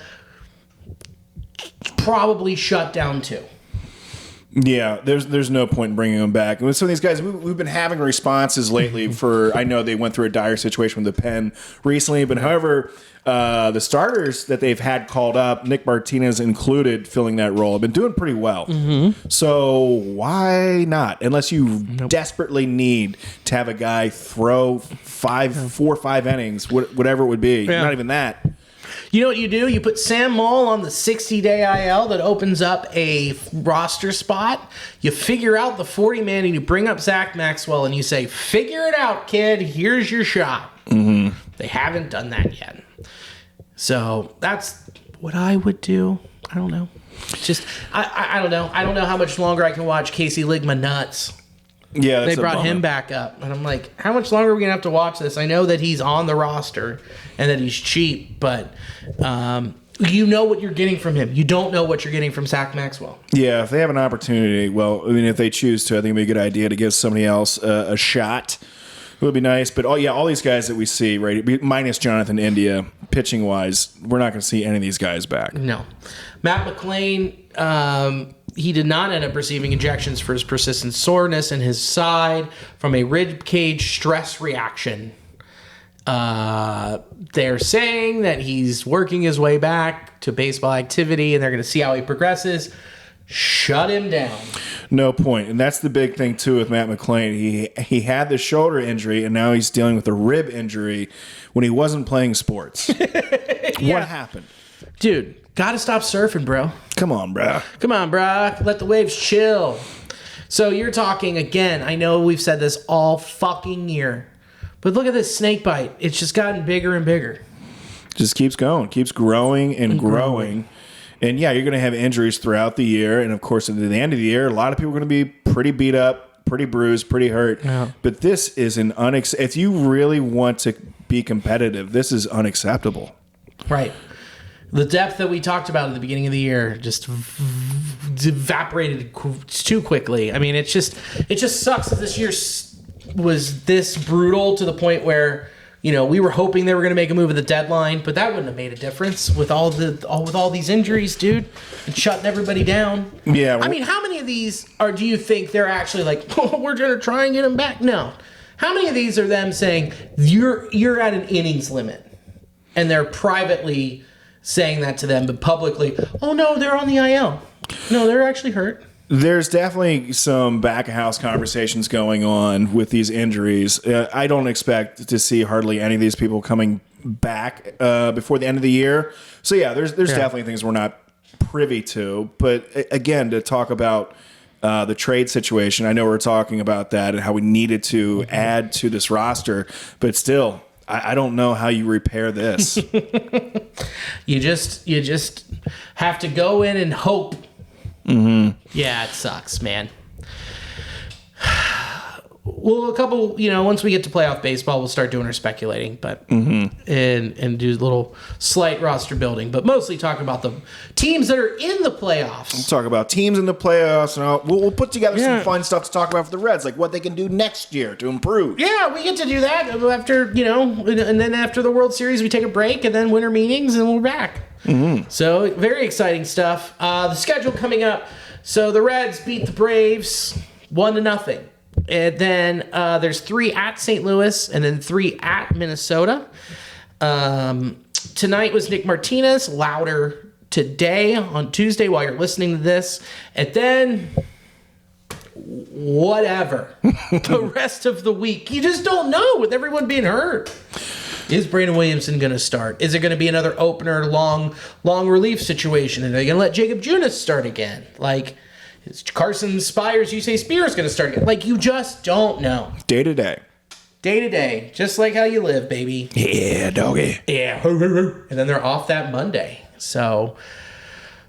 A: probably shut down too.
B: Yeah, there's no point in bringing them back. And some of these guys, we've been having responses lately for, I know they went through a dire situation with the pen recently, but however, the starters that they've had called up, Nick Martinez included, filling that role, have been doing pretty well. Mm-hmm. So why not? Unless you desperately need to have a guy throw 4 or 5 innings, whatever it would be. Yeah. Not even that.
A: You know what you do? You put Sam Mull on the 60-day IL that opens up a roster spot. You figure out the 40-man and you bring up Zach Maxwell and you say, figure it out, kid. Here's your shot. Mm-hmm. They haven't done that yet. So that's what I would do. I don't know. Just, I don't know. I don't know how much longer I can watch Casey Ligma nuts.
B: Yeah,
A: they brought him back up. And I'm like, how much longer are we going to have to watch this? I know that he's on the roster and that he's cheap, but you know what you're getting from him. You don't know what you're getting from Zach Maxwell.
B: Yeah, if they have an opportunity, well, I mean, if they choose to, I think it'd be a good idea to give somebody else a shot. It would be nice. But, all these guys that we see, right, minus Jonathan India, pitching-wise, we're not going to see any of these guys back.
A: No. Matt McClain, he did not end up receiving injections for his persistent soreness in his side from a rib cage stress reaction. They're saying that he's working his way back to baseball activity, and they're going to see how he progresses. Shut him down.
B: No point. And that's the big thing, too, with Matt McClain. He had the shoulder injury, and now he's dealing with a rib injury when he wasn't playing sports.
A: Yeah.
B: What happened?
A: Dude, gotta stop surfing, bro.
B: Come on, bro.
A: Let the waves chill. So you're talking, again, I know we've said this all fucking year, but look at this snake bite. It's just gotten bigger and bigger.
B: Just keeps going. Keeps growing and growing. And, yeah, you're going to have injuries throughout the year. And, of course, at the end of the year, a lot of people are going to be pretty beat up, pretty bruised, pretty hurt. Yeah. But this is if you really want to be competitive, this is unacceptable.
A: Right. The depth that we talked about at the beginning of the year just evaporated too quickly. I mean, it just sucks that this year was this brutal to the point where we were hoping they were going to make a move at the deadline, but that wouldn't have made a difference with all these injuries, dude, and shutting everybody down.
B: Yeah.
A: I mean, how many of these do you think they're actually like, oh, we're going to try and get them back? No. How many of these are them saying you're at an innings limit, and they're privately saying that to them, but publicly, oh no, they're on the IL. No, they're actually hurt.
B: There's definitely some back-of-house conversations going on with these injuries. I don't expect to see hardly any of these people coming back before the end of the year. So, yeah, there's definitely things we're not privy to. But, again, to talk about the trade situation, I know we're talking about that and how we needed to add to this roster. But still, I don't know how you repair this.
A: You just have to go in and hope. Mm-hmm. Yeah, it sucks, man. Well, once we get to playoff baseball, we'll start doing our speculating, but and do a little slight roster building, but mostly talk about the teams that are in the playoffs.
B: We'll talk about teams in the playoffs, and we'll put together some fun stuff to talk about for the Reds, like what they can do next year to improve.
A: Yeah, we get to do that after, and then after the World Series, we take a break, and then winter meetings, and we're back. Mm-hmm. So, very exciting stuff. The schedule coming up. So, the Reds beat the Braves 1-0. And then there's 3 at St. Louis and then 3 at Minnesota. Tonight was Nick Martinez, Lowder today on Tuesday while you're listening to this. And then whatever. The rest of the week. You just don't know with everyone being hurt. Is Brandon Williamson going to start? Is it going to be another opener, long relief situation? Are they going to let Jacob Junis start again? Like, is Carson Spires, you say Spears going to start again? Like, you just don't know.
B: Day to day.
A: Day to day. Just like how you live, baby.
B: Yeah, doggy.
A: Yeah. And then they're off that Monday. So,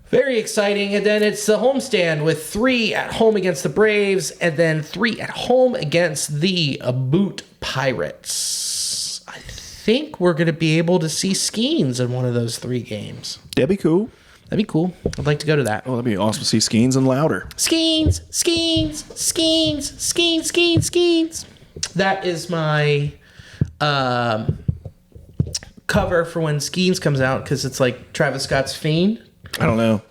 A: very exciting. And then it's the homestand with 3 at home against the Braves and then 3 at home against the Boot Pirates. I think we're going to be able to see Skeens in one of those 3 games.
B: That'd be cool.
A: That'd be cool. I'd like to go to that.
B: Oh, that'd be awesome to see Skeens and Lowder.
A: Skeens. That is my cover for when Skeens comes out, because it's like Travis Scott's Fiend.
B: I don't know.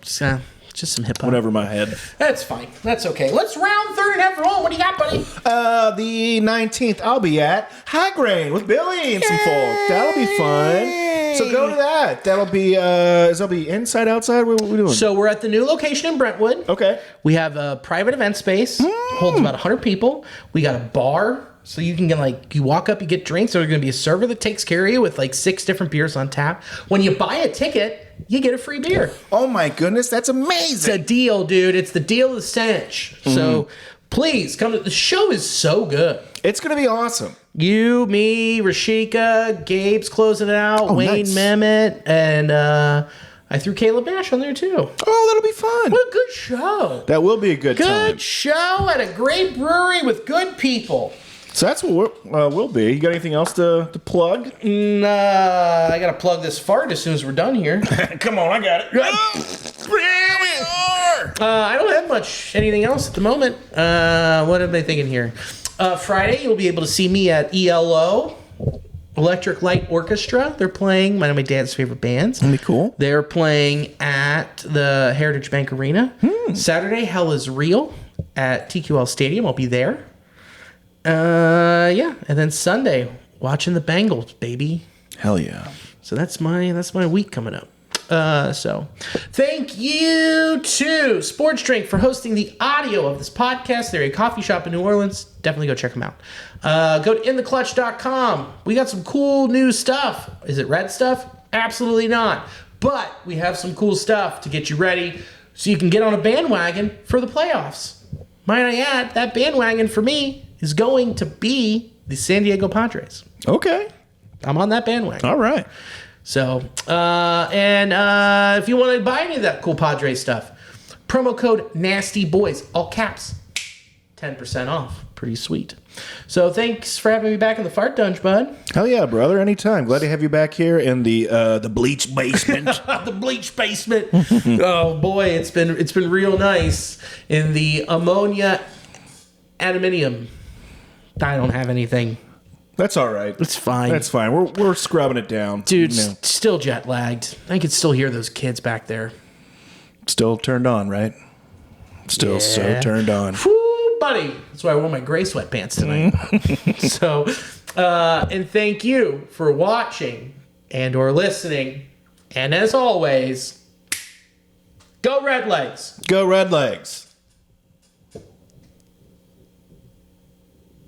A: Just some hip hop.
B: Whatever my head.
A: That's fine. That's okay. Let's round third and after all. What do you got, buddy?
B: The 19th, I'll be at High Grain with Billy and some folk. That'll be fun. So go to that. That'll be inside, outside? What are we doing?
A: So we're at the new location in Brentwood.
B: Okay.
A: We have a private event space. Holds about 100 people. We got a bar. So you can get you walk up, you get drinks. There's going to be a server that takes care of you with 6 different beers on tap. When you buy a ticket, you get a free beer.
B: Oh my goodness, that's amazing.
A: It's a deal, dude. It's the deal of the cinch. So please come to the show. Is so good.
B: It's going to be awesome.
A: You, me, Rashika, Gabe's closing it out, Wayne nice. Mehmet, and I threw Caleb Nash on there too.
B: Oh, that'll be fun.
A: What a good show.
B: That will be a good time.
A: Good show at a great brewery with good people.
B: So that's what we'll be. You got anything else to plug?
A: I got to plug this fart as soon as we're done here.
B: Come on, I got it.
A: Here we are. I don't have anything else at the moment. What am I thinking here? Friday, you'll be able to see me at ELO, Electric Light Orchestra. They're playing one of my dad's favorite bands.
B: That'd be cool.
A: They're playing at the Heritage Bank Arena. Saturday, Hell is Real at TQL Stadium. I'll be there. And then Sunday, watching the Bengals, baby.
B: Hell yeah.
A: So that's my week coming up. So thank you to Sports Drink for hosting the audio of this podcast. They're a coffee shop in New Orleans. Definitely go check them out. Go to intheclutch.com. We got some cool new stuff. Is it red stuff? Absolutely not. But we have some cool stuff to get you ready so you can get on a bandwagon for the playoffs. Might I add, that bandwagon for me is going to be the San Diego Padres.
B: Okay.
A: I'm on that bandwagon.
B: All right.
A: So, if you want to buy any of that cool Padres stuff, promo code NASTYBOYS, all caps, 10% off. Pretty sweet. So thanks for having me back in the Fart Dunge, bud.
B: Hell yeah, brother. Anytime. Glad to have you back here in the bleach basement.
A: The bleach basement. Oh boy, it's been real nice in the ammonia aluminium. I don't have anything.
B: That's all right.
A: It's fine.
B: That's fine. We're scrubbing it down.
A: Dude, still jet lagged. I can still hear those kids back there.
B: Still turned on, right? Still so turned on.
A: Woo, buddy. That's why I wore my gray sweatpants tonight. So, and thank you for watching and or listening. And as always, go Red Legs.
B: Go Red Legs.